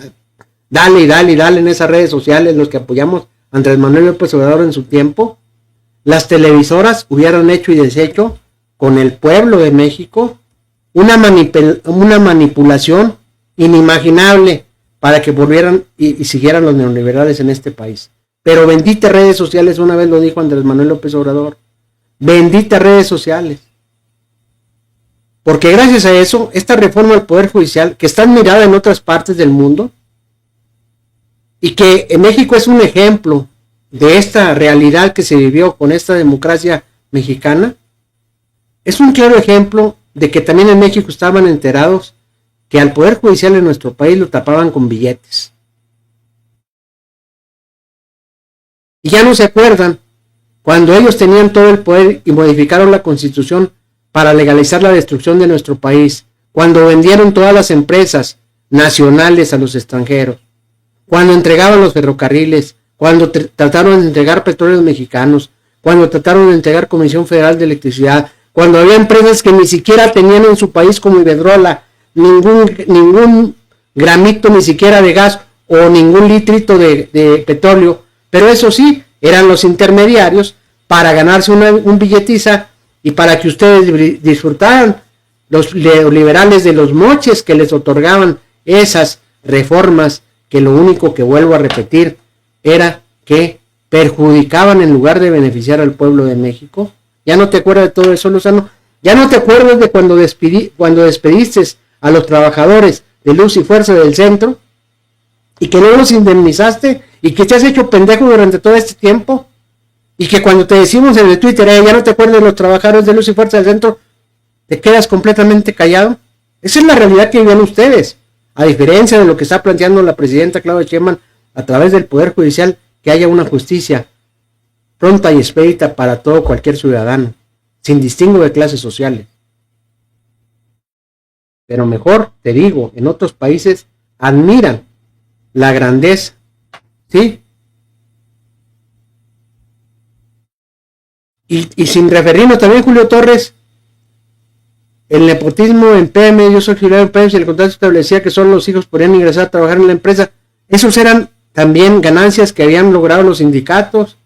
dale en esas redes sociales, los que apoyamos a Andrés Manuel López Obrador en su tiempo, las televisoras hubieran hecho y deshecho con el pueblo de México una manipulación inimaginable para que volvieran y siguieran los neoliberales en este país. Pero benditas redes sociales, una vez lo dijo Andrés Manuel López Obrador, benditas redes sociales. Porque gracias a eso, esta reforma al Poder Judicial, que está admirada en otras partes del mundo, y que en México es un ejemplo de esta realidad que se vivió con esta democracia mexicana, es un claro ejemplo de que también en México estaban enterados que al Poder Judicial en nuestro país lo tapaban con billetes. Y ya no se acuerdan cuando ellos tenían todo el poder y modificaron la Constitución para legalizar la destrucción de nuestro país, cuando vendieron todas las empresas nacionales a los extranjeros, cuando entregaban los ferrocarriles, cuando trataron de entregar petróleos mexicanos, cuando trataron de entregar Comisión Federal de Electricidad, cuando había empresas que ni siquiera tenían en su país como Iberdrola ningún gramito ni siquiera de gas o ningún litrito de petróleo, pero eso sí, eran los intermediarios para ganarse un billetiza y para que ustedes disfrutaran, los liberales, de los moches que les otorgaban esas reformas, que lo único que vuelvo a repetir era que perjudicaban en lugar de beneficiar al pueblo de México. ¿Ya no te acuerdas de todo eso, Lozano? ¿Ya no te acuerdas de cuando despediste a los trabajadores de Luz y Fuerza del Centro y que no los indemnizaste y que te has hecho pendejo durante todo este tiempo? Y que cuando te decimos en el Twitter, ya no te acuerdas de los trabajadores de Luz y Fuerza del Centro, te quedas completamente callado. Esa es la realidad que viven ustedes, a diferencia de lo que está planteando la presidenta Claudia Sheinbaum a través del Poder Judicial, que haya una justicia pronta y expedita para todo cualquier ciudadano, sin distingo de clases sociales. Pero mejor, te digo, en otros países admiran la grandeza, ¿sí? Y sin referirnos también, Julio Torres, el nepotismo en PM, yo soy auxiliar en PM, y el contrato establecía que solo los hijos podían ingresar a trabajar en la empresa. Esos eran también ganancias que habían logrado los sindicatos,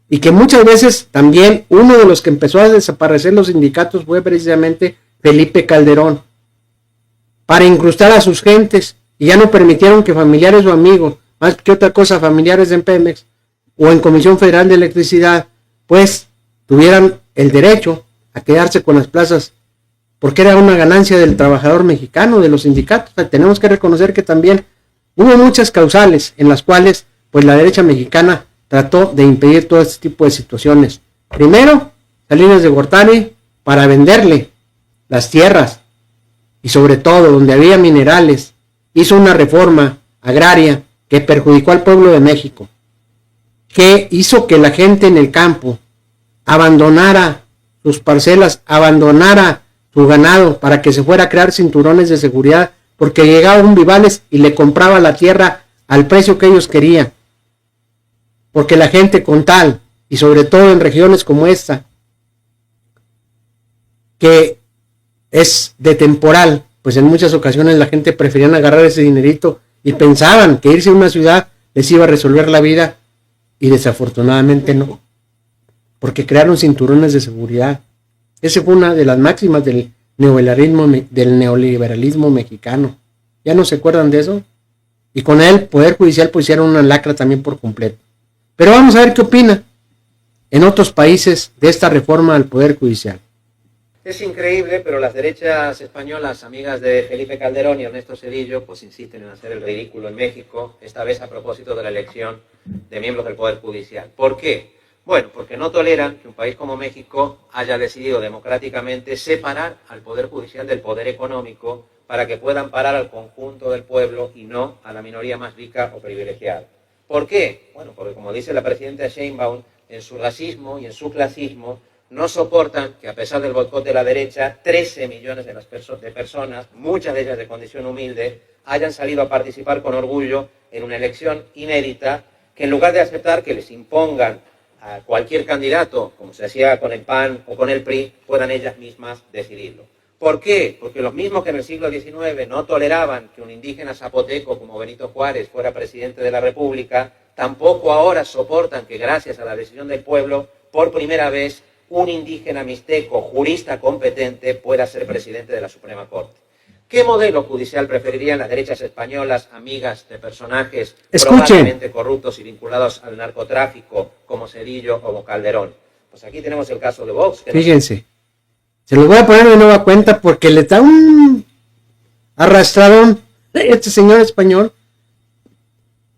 y que muchas veces también uno de los que empezó a desaparecer los sindicatos fue precisamente Felipe Calderón, para incrustar a sus gentes, y ya no permitieron que familiares o amigos, más que otra cosa, familiares en Pemex o en Comisión Federal de Electricidad, pues tuvieran el derecho a quedarse con las plazas, porque era una ganancia del trabajador mexicano, de los sindicatos. O sea, tenemos que reconocer que también hubo muchas causales en las cuales pues la derecha mexicana trató de impedir todo este tipo de situaciones. Primero, Salinas de Gortari, para venderle las tierras, y sobre todo donde había minerales, hizo una reforma agraria que perjudicó al pueblo de México, que hizo que la gente en el campo abandonara sus parcelas, abandonara su ganado para que se fuera a crear cinturones de seguridad, porque llegaba un Vivales y le compraba la tierra al precio que ellos querían, porque la gente con tal, y sobre todo en regiones como esta, que es de temporal, pues en muchas ocasiones la gente preferían agarrar ese dinerito y pensaban que irse a una ciudad les iba a resolver la vida, y desafortunadamente no, porque crearon cinturones de seguridad. Esa fue una de las máximas del neoliberalismo mexicano. ¿Ya no se acuerdan de eso? Y con el Poder Judicial pues hicieron una lacra también por completo. Pero vamos a ver qué opina en otros países de esta reforma al Poder Judicial. Es increíble, pero las derechas españolas, amigas de Felipe Calderón y Ernesto Zedillo, pues insisten en hacer el ridículo en México, esta vez a propósito de la elección de miembros del Poder Judicial. ¿Por qué? Bueno, porque no toleran que un país como México haya decidido democráticamente separar al Poder Judicial del Poder Económico para que puedan parar al conjunto del pueblo y no a la minoría más rica o privilegiada. ¿Por qué? Bueno, porque como dice la presidenta Sheinbaum, en su racismo y en su clasismo, no soportan que a pesar del boicot de la derecha, 13 millones de personas, muchas de ellas de condición humilde, hayan salido a participar con orgullo en una elección inédita, que en lugar de aceptar que les impongan a cualquier candidato, como se hacía con el PAN o con el PRI, puedan ellas mismas decidirlo. ¿Por qué? Porque los mismos que en el siglo XIX no toleraban que un indígena zapoteco como Benito Juárez fuera presidente de la República, tampoco ahora soportan que gracias a la decisión del pueblo, por primera vez, un indígena mixteco, jurista competente, pueda ser presidente de la Suprema Corte. ¿Qué modelo judicial preferirían las derechas españolas, amigas de personajes probablemente corruptos y vinculados al narcotráfico, como Zedillo o Calderón? Pues aquí tenemos el caso de Vox. Fíjense, Se los voy a poner de nueva cuenta porque le da un arrastradón este señor español,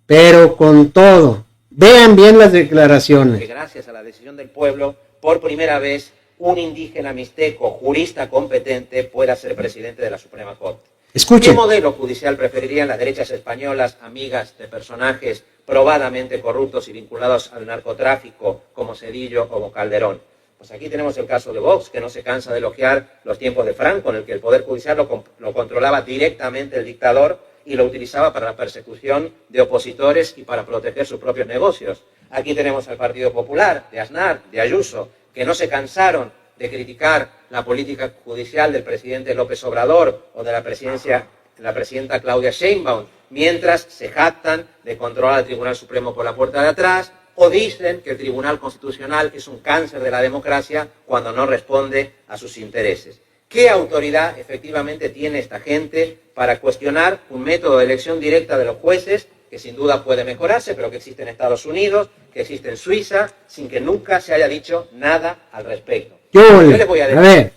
pero con todo. Vean bien las declaraciones. Que gracias a la decisión del pueblo, por primera vez, un indígena mixteco, jurista competente, pueda ser presidente de la Suprema Corte. Escuchen. ¿Qué modelo judicial preferirían las derechas españolas, amigas de personajes probadamente corruptos y vinculados al narcotráfico, como Zedillo o como Calderón? Pues aquí tenemos el caso de Vox, que no se cansa de elogiar los tiempos de Franco, en el que el Poder Judicial lo controlaba directamente el dictador y lo utilizaba para la persecución de opositores y para proteger sus propios negocios. Aquí tenemos al Partido Popular, de Aznar, de Ayuso, que no se cansaron de criticar la política judicial del presidente López Obrador o de la presidenta Claudia Sheinbaum, mientras se jactan de controlar al Tribunal Supremo por la puerta de atrás, o dicen que el Tribunal Constitucional es un cáncer de la democracia cuando no responde a sus intereses. ¿Qué autoridad efectivamente tiene esta gente para cuestionar un método de elección directa de los jueces que sin duda puede mejorarse, pero que existe en Estados Unidos, que existe en Suiza, sin que nunca se haya dicho nada al respecto? Yo les voy a decir, a ver,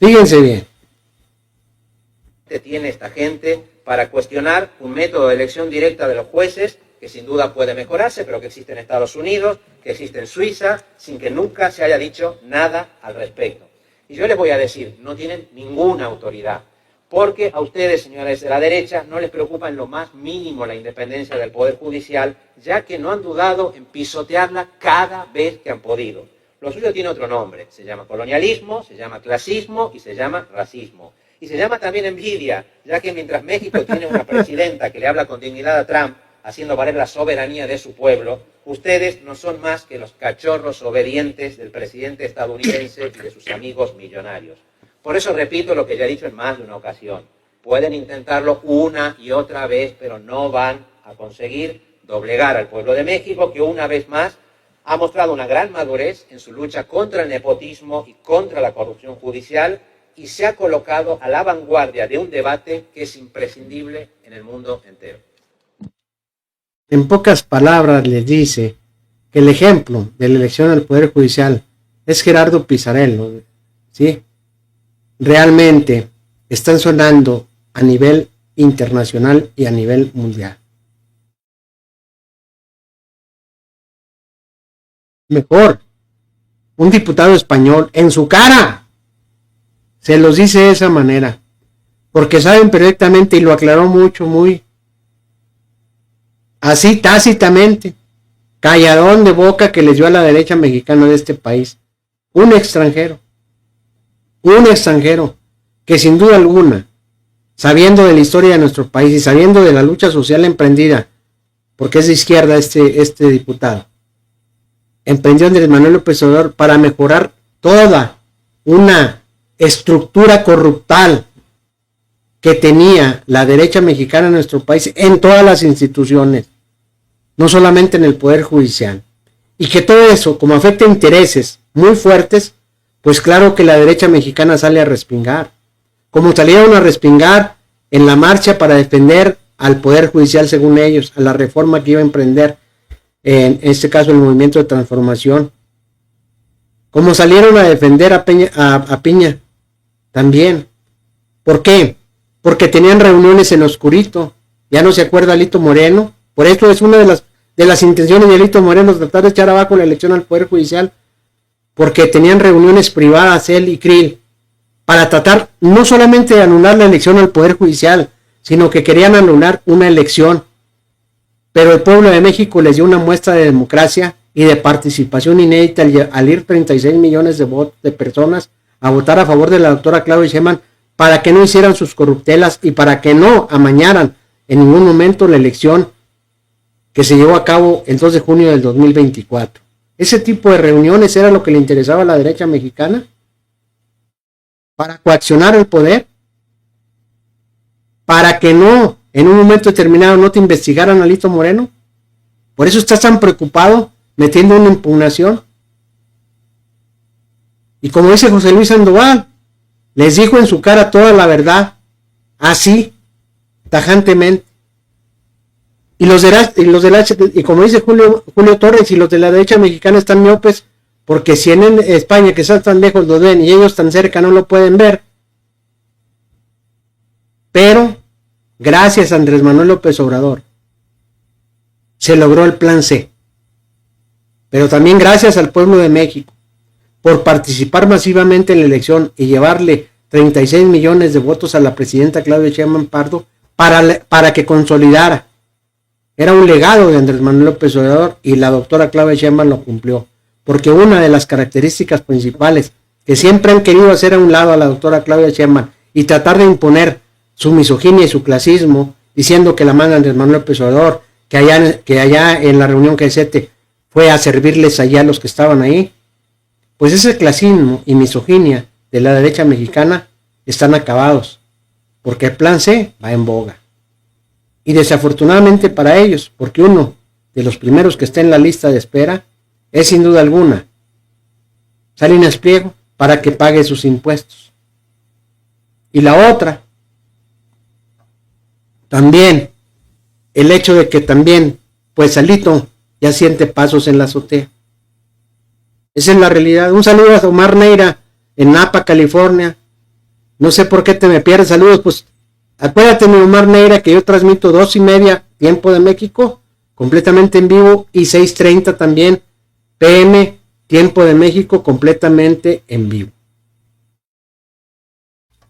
fíjense bien. Tiene esta gente para cuestionar un método de elección directa de los jueces que sin duda puede mejorarse, pero que existe en Estados Unidos, que existe en Suiza, sin que nunca se haya dicho nada al respecto. Y yo les voy a decir, no tienen ninguna autoridad, porque a ustedes, señores de la derecha, no les preocupa en lo más mínimo la independencia del Poder Judicial, ya que no han dudado en pisotearla cada vez que han podido. Lo suyo tiene otro nombre, se llama colonialismo, se llama clasismo y se llama racismo. Y se llama también envidia, ya que mientras México tiene una presidenta que le habla con dignidad a Trump, haciendo valer la soberanía de su pueblo, ustedes no son más que los cachorros obedientes del presidente estadounidense y de sus amigos millonarios. Por eso repito lo que ya he dicho en más de una ocasión. Pueden intentarlo una y otra vez, pero no van a conseguir doblegar al pueblo de México, que una vez más ha mostrado una gran madurez en su lucha contra el nepotismo y contra la corrupción judicial, y se ha colocado a la vanguardia de un debate que es imprescindible en el mundo entero. En pocas palabras les dice que el ejemplo de la elección al Poder Judicial es Gerardo Pisarello, ¿sí? Realmente están sonando a nivel internacional y a nivel mundial. Mejor, un diputado español en su cara se los dice de esa manera, porque saben perfectamente, y lo aclaró mucho, muy así tácitamente, calladón de boca que les dio a la derecha mexicana de este país, un extranjero que sin duda alguna, sabiendo de la historia de nuestro país y sabiendo de la lucha social emprendida, porque es de izquierda este diputado, emprendió Andrés Manuel López Obrador para mejorar toda una estructura corruptal que tenía la derecha mexicana en nuestro país en todas las instituciones, no solamente en el Poder Judicial, y que todo eso, como afecta intereses muy fuertes, pues claro que la derecha mexicana sale a respingar, como salieron a respingar en la marcha para defender al Poder Judicial, según ellos, a la reforma que iba a emprender, en este caso el Movimiento de Transformación, como salieron a defender a Piña también. ¿Por qué? Porque tenían reuniones en oscurito. Ya no se acuerda Alito Moreno. Por eso es una de las intenciones de Alito Moreno, tratar de echar abajo la elección al Poder Judicial, porque tenían reuniones privadas él y Krill para tratar no solamente de anular la elección al Poder Judicial, sino que querían anular una elección. Pero el pueblo de México les dio una muestra de democracia y de participación inédita al ir 36 millones de personas a votar a favor de la doctora Claudia Sheinbaum, para que no hicieran sus corruptelas y para que no amañaran en ningún momento la elección que se llevó a cabo el 2 de junio del 2024. Ese tipo de reuniones era lo que le interesaba a la derecha mexicana, para coaccionar el poder, para que no, en un momento determinado, no te investigaran a Alito Moreno. Por eso estás tan preocupado metiendo una impugnación. Y como dice José Luis Sandoval, les dijo en su cara toda la verdad, así, tajantemente. Y como dice Julio Torres, y los de la derecha mexicana están miopes, porque si en España, que están tan lejos, lo ven y ellos tan cerca no lo pueden ver, pero gracias a Andrés Manuel López Obrador se logró el plan C, pero también gracias al pueblo de México por participar masivamente en la elección y llevarle 36 millones de votos a la presidenta Claudia Sheinbaum Pardo para que consolidara. Era un legado de Andrés Manuel López Obrador y la doctora Claudia Sheinbaum lo cumplió, porque una de las características principales que siempre han querido hacer a un lado a la doctora Claudia Sheinbaum y tratar de imponer su misoginia y su clasismo, diciendo que la manda Andrés Manuel López Obrador, que allá en la reunión que fue a servirles allá a los que estaban ahí, pues ese clasismo y misoginia de la derecha mexicana están acabados, porque el plan C va en boga. Y desafortunadamente para ellos, porque uno de los primeros que está en la lista de espera es sin duda alguna Salinas Pliego, para que pague sus impuestos. Y la otra, también el hecho de que también, pues Alito ya siente pasos en la azotea. Esa es la realidad. Un saludo a Omar Neira en Napa, California. No sé por qué te me pierdes. Saludos, pues acuérdate, mi Omar Neira, que yo transmito 2:30 tiempo de México, completamente en vivo, y 6:30 también PM tiempo de México, completamente en vivo.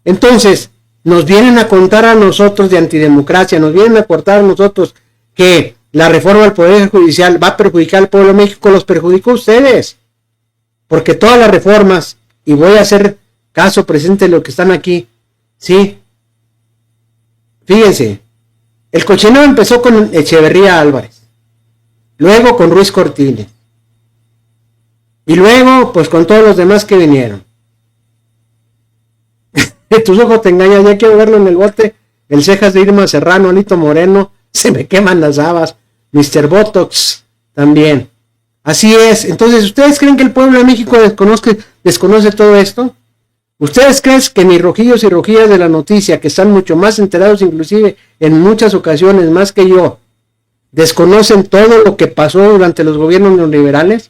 Entonces, nos vienen a contar a nosotros de antidemocracia, nos vienen a contar a nosotros que la reforma al Poder Judicial va a perjudicar al pueblo de México. Los perjudicó a ustedes, porque todas las reformas, y voy a hacer caso presente de lo que están aquí, sí, fíjense, el cochinero empezó con Echeverría Álvarez, luego con Ruiz Cortines, y luego pues con todos los demás que vinieron. Tus ojos te engañan, ya quiero verlo en el bote, el cejas de Irma Serrano, Alito Moreno, se me queman las habas, Mr. Botox también. Así es. Entonces, ¿ustedes creen que el pueblo de México desconoce todo esto? ¿Ustedes creen que ni rojillos y rojillas de la noticia, que están mucho más enterados inclusive en muchas ocasiones más que yo, desconocen todo lo que pasó durante los gobiernos neoliberales?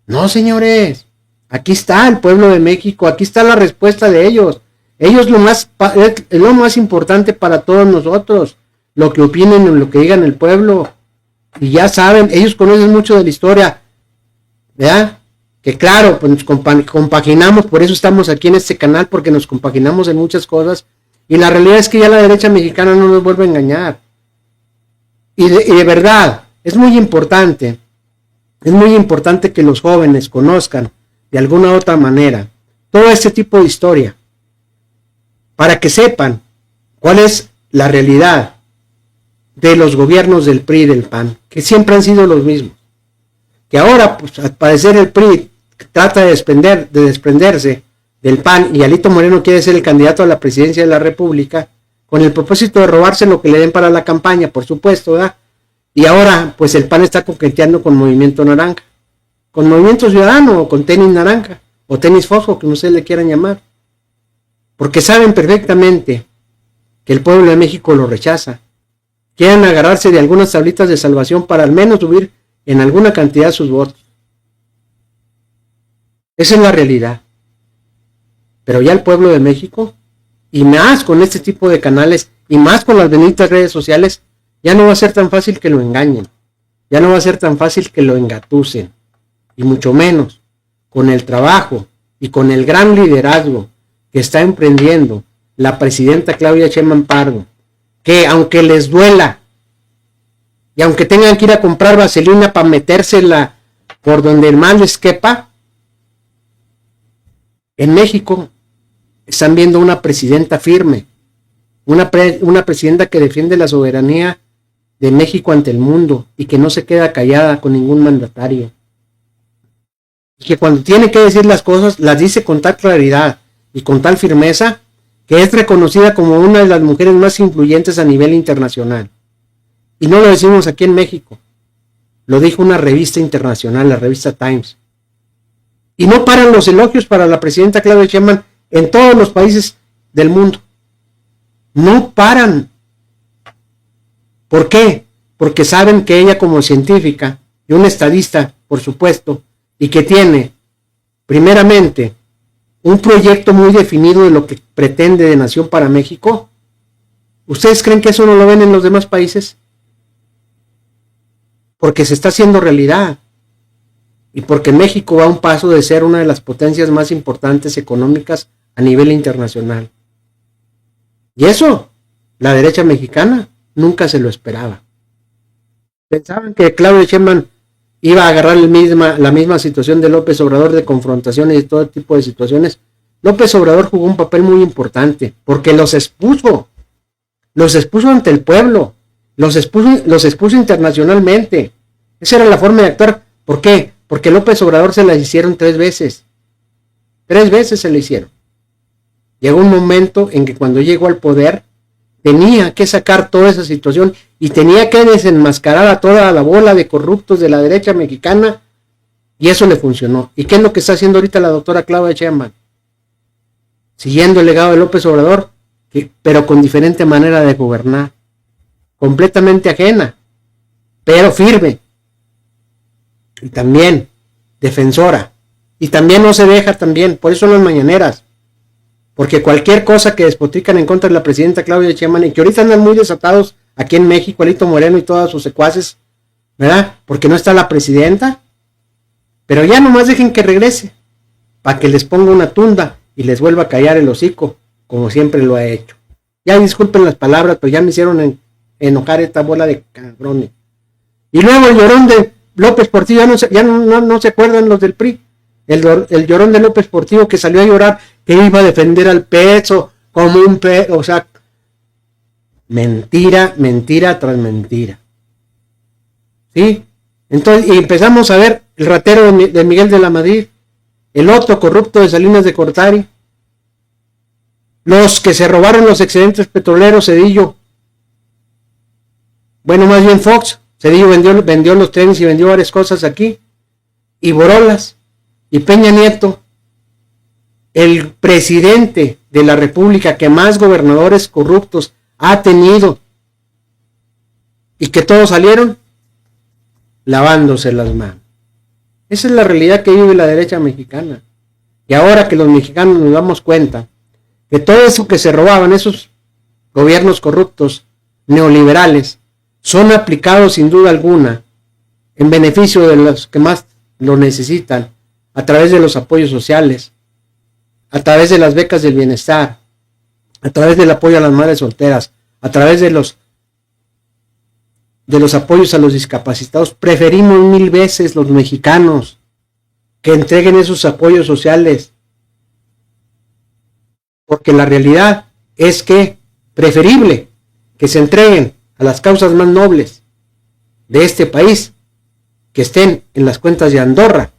No, señores. Aquí está el pueblo de México, aquí está la respuesta de ellos. Ellos es lo más importante para todos nosotros, lo que opinen o lo que digan el pueblo. Y ya saben, ellos conocen mucho de la historia, ¿verdad? Que claro, pues nos compaginamos, por eso estamos aquí en este canal, porque nos compaginamos en muchas cosas. Y la realidad es que ya la derecha mexicana no nos vuelve a engañar. Y de verdad, es muy importante que los jóvenes conozcan de alguna u otra manera todo este tipo de historia, para que sepan cuál es la realidad de los gobiernos del PRI y del PAN, que siempre han sido los mismos, que ahora, pues, al parecer el PRI trata de desprenderse del PAN, y Alito Moreno quiere ser el candidato a la presidencia de la República, con el propósito de robarse lo que le den para la campaña, por supuesto, ¿verdad? Y ahora, pues el PAN está coqueteando con Movimiento Naranja, con Movimiento Ciudadano, o con Tenis Naranja, o Tenis Fosfo, como ustedes le quieran llamar, porque saben perfectamente que el pueblo de México lo rechaza. Quieren agarrarse de algunas tablitas de salvación para al menos subir en alguna cantidad sus votos. Esa es la realidad. Pero ya el pueblo de México, y más con este tipo de canales, y más con las benditas redes sociales, ya no va a ser tan fácil que lo engañen, ya no va a ser tan fácil que lo engatusen, y mucho menos con el trabajo y con el gran liderazgo que está emprendiendo la presidenta Claudia Sheinbaum Pardo, que aunque les duela, y aunque tengan que ir a comprar vaselina para metérsela por donde más les quepa, en México están viendo una presidenta firme, una presidenta que defiende la soberanía de México ante el mundo y que no se queda callada con ningún mandatario. Y que cuando tiene que decir las cosas, las dice con tal claridad y con tal firmeza, que es reconocida como una de las mujeres más influyentes a nivel internacional. Y no lo decimos aquí en México, lo dijo una revista internacional, la revista Times. Y no paran los elogios para la presidenta Claudia Sheinbaum en todos los países del mundo. No paran. ¿Por qué? Porque saben que ella, como científica y una estadista, por supuesto, y que tiene, primeramente, un proyecto muy definido de lo que pretende de Nación para México, ¿ustedes creen que eso no lo ven en los demás países? Porque se está haciendo realidad y porque México va a un paso de ser una de las potencias más importantes económicas a nivel internacional. Y eso, la derecha mexicana nunca se lo esperaba. Pensaban que Claudio Sheinbaum iba a agarrar la misma situación de López Obrador, de confrontaciones y todo tipo de situaciones. López Obrador jugó un papel muy importante porque los expuso ante el pueblo, los expuso internacionalmente. Esa era la forma de actuar. ¿Por qué? Porque López Obrador se la hicieron 3 veces. 3 veces se la hicieron. Llegó un momento en que cuando llegó al poder tenía que sacar toda esa situación y tenía que desenmascarar a toda la bola de corruptos de la derecha mexicana, y eso le funcionó. ¿Y qué es lo que está haciendo ahorita la doctora Claudia Sheinbaum? Siguiendo el legado de López Obrador, pero con diferente manera de gobernar, completamente ajena, pero firme, y también defensora, y también no se deja también, por eso son las mañaneras, porque cualquier cosa que despotrican en contra de la presidenta Claudia Sheinbaum, y que ahorita andan muy desatados aquí en México, Alito Moreno y todos sus secuaces, ¿verdad? Porque no está la presidenta, pero ya nomás dejen que regrese, para que les ponga una tunda y les vuelva a callar el hocico, como siempre lo ha hecho. Ya disculpen las palabras, pero ya me hicieron enojar esta bola de cabrones. Y luego el llorón de López Portillo, ya no se acuerdan los del PRI, el llorón de López Portillo que salió a llorar, que iba a defender al peso como un peso, o sea, mentira tras mentira. ¿Sí? Entonces, y empezamos a ver el ratero de Miguel de la Madrid, el otro corrupto de Salinas de Gortari, los que se robaron los excedentes petroleros, Zedillo, bueno, más bien Fox, Zedillo vendió los trenes y vendió varias cosas aquí, y Borolas, y Peña Nieto, el presidente de la República que más gobernadores corruptos ha tenido, y que todos salieron lavándose las manos. Esa es la realidad que vive la derecha mexicana. Y ahora que los mexicanos nos damos cuenta que todo eso que se robaban, esos gobiernos corruptos, neoliberales, son aplicados sin duda alguna en beneficio de los que más lo necesitan, a través de los apoyos sociales, a través de las becas del bienestar, a través del apoyo a las madres solteras, a través de los apoyos a los discapacitados. Preferimos 1000 veces los mexicanos que entreguen esos apoyos sociales, porque la realidad es que preferible que se entreguen a las causas más nobles de este país, que estén en las cuentas de Andorra,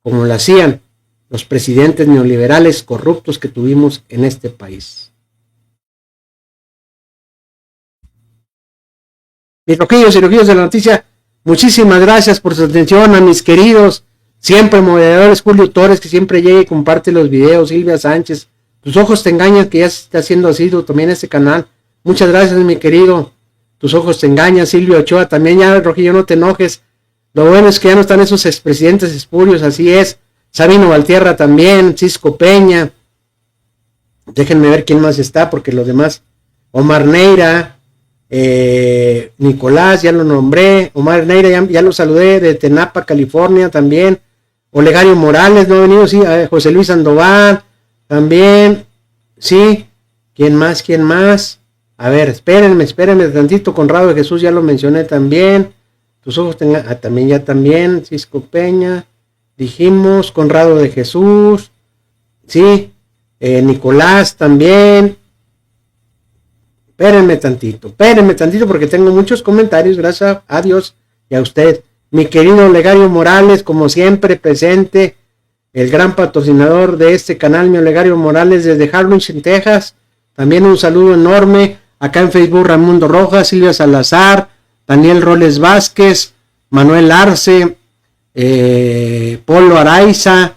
como lo hacían los presidentes neoliberales corruptos que tuvimos en este país. Mis rojillos y rojillos de la noticia, muchísimas gracias por su atención. A mis queridos, siempre moderadores, Julio Torres, que siempre llega y comparte los videos, Silvia Sánchez, Tus Ojos Te Engañan, que ya se está haciendo asiduo también este canal. Muchas gracias, mi querido. Tus Ojos Te Engañan, Silvio Ochoa, también ya, Rojillo, no te enojes. Lo bueno es que ya no están esos expresidentes espurios, así es. Sabino Valtierra también, Cisco Peña. Déjenme ver quién más está, porque los demás, Omar Neira, Nicolás, ya lo nombré, Omar Neira, ya lo saludé, de Tenapa, California también. Olegario Morales, no ha venido, sí, José Luis Sandoval, también, sí. ¿Quién más? A ver, espérenme tantito. Conrado de Jesús, ya lo mencioné también. Tus Ojos tengan, también, Cisco Peña, dijimos, Conrado de Jesús, sí, Nicolás también. Espérenme tantito porque tengo muchos comentarios, gracias a Dios y a usted. Mi querido Olegario Morales, como siempre presente, el gran patrocinador de este canal, mi Olegario Morales desde Harlingen, Texas. También un saludo enorme. Acá en Facebook, Raimundo Rojas, Silvia Salazar, Daniel Roles Vázquez, Manuel Arce, Polo Araiza,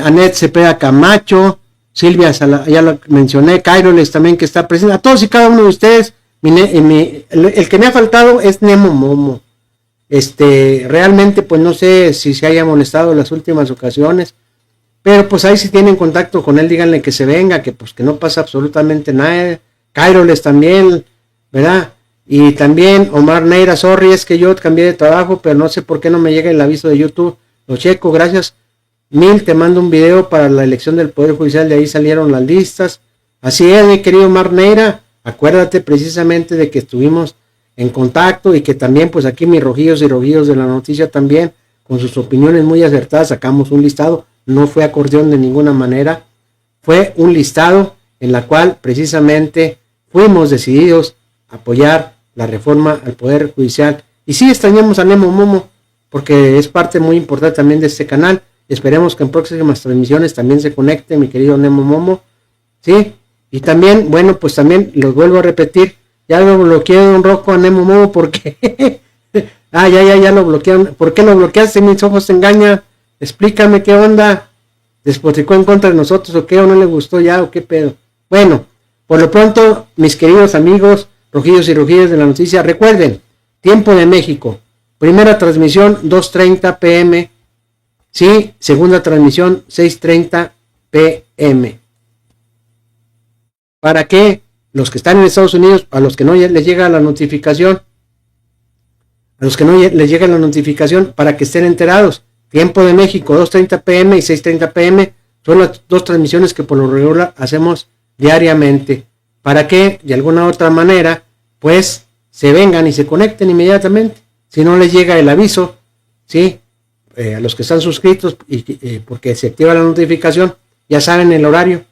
Anet Cepeda Camacho, Silvia Salazar, ya lo mencioné, Cairoles también que está presente. A todos y cada uno de ustedes, el que me ha faltado es Nemo Momo. Realmente pues no sé si se haya molestado en las últimas ocasiones, pero pues ahí si tienen contacto con él, díganle que se venga, que pues que no pasa absolutamente nada. Cairoles también, ¿verdad? Y también Omar Neira, sorry, es que yo cambié de trabajo, pero no sé por qué no me llega el aviso de YouTube. Lo checo, gracias. Mil, te mando un video para la elección del Poder Judicial, de ahí salieron las listas. Así es, mi querido Omar Neira, acuérdate precisamente de que estuvimos en contacto y que también pues aquí mis rojillos y rojillos de la noticia también, con sus opiniones muy acertadas, sacamos un listado. No fue acordeón de ninguna manera, fue un listado en la cual precisamente fuimos decididos a apoyar la reforma al Poder Judicial. Y sí extrañamos a Nemo Momo, porque es parte muy importante también de este canal. Esperemos que en próximas transmisiones también se conecte mi querido Nemo Momo, ¿sí? Y también, bueno, pues también los vuelvo a repetir, ya lo bloqueé Don Rocco a Nemo Momo porque... ya lo bloquearon. ¿Por qué lo bloqueaste? Mis ojos te engañan. Explícame qué onda. ¿Despotricó en contra de nosotros o qué? ¿O no le gustó ya o qué pedo? Bueno, por lo pronto, mis queridos amigos, rojillos y rojillas de la noticia, recuerden, tiempo de México, primera transmisión 2:30 p.m., sí, segunda transmisión 6:30 p.m. ¿Para qué? Los que están en Estados Unidos, a los que no les llega la notificación, para que estén enterados. Tiempo de México, 2:30 p.m. y 6:30 p.m. son las dos transmisiones que por lo regular hacemos diariamente. Para que, de alguna otra manera, pues, se vengan y se conecten inmediatamente. Si no les llega el aviso, ¿sí? A los que están suscritos, porque se activa la notificación, ya saben el horario,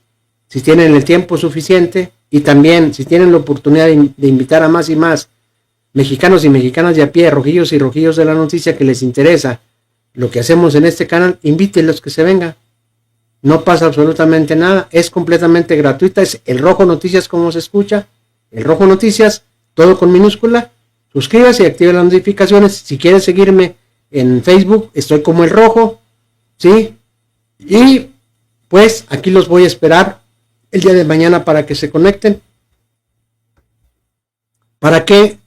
si tienen el tiempo suficiente, y también si tienen la oportunidad de invitar a más y más mexicanos y mexicanas de a pie, rojillos y rojillos de la noticia, que les interesa lo que hacemos en este canal, invítenlos que se vengan. No pasa absolutamente nada, es completamente gratuita, es El Rojo Noticias como se escucha, El Rojo Noticias, todo con minúscula. Suscríbase y active las notificaciones. Si quieres seguirme en Facebook, estoy como El Rojo, ¿sí? Y pues aquí los voy a esperar el día de mañana para que se conecten, para que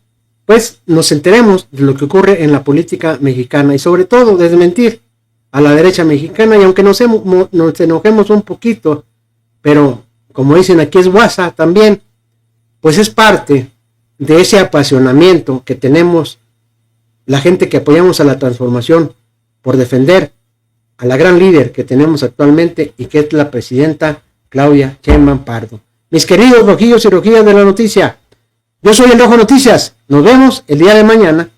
pues nos enteremos de lo que ocurre en la política mexicana y sobre todo desmentir a la derecha mexicana. Y aunque nos enojemos un poquito, pero como dicen aquí es guasa también, pues es parte de ese apasionamiento que tenemos la gente que apoyamos a la transformación por defender a la gran líder que tenemos actualmente y que es la presidenta Claudia Sheinbaum Pardo. Mis queridos rojillos y rojillas de la noticia, yo soy El Rojo Noticias. Nos vemos el día de mañana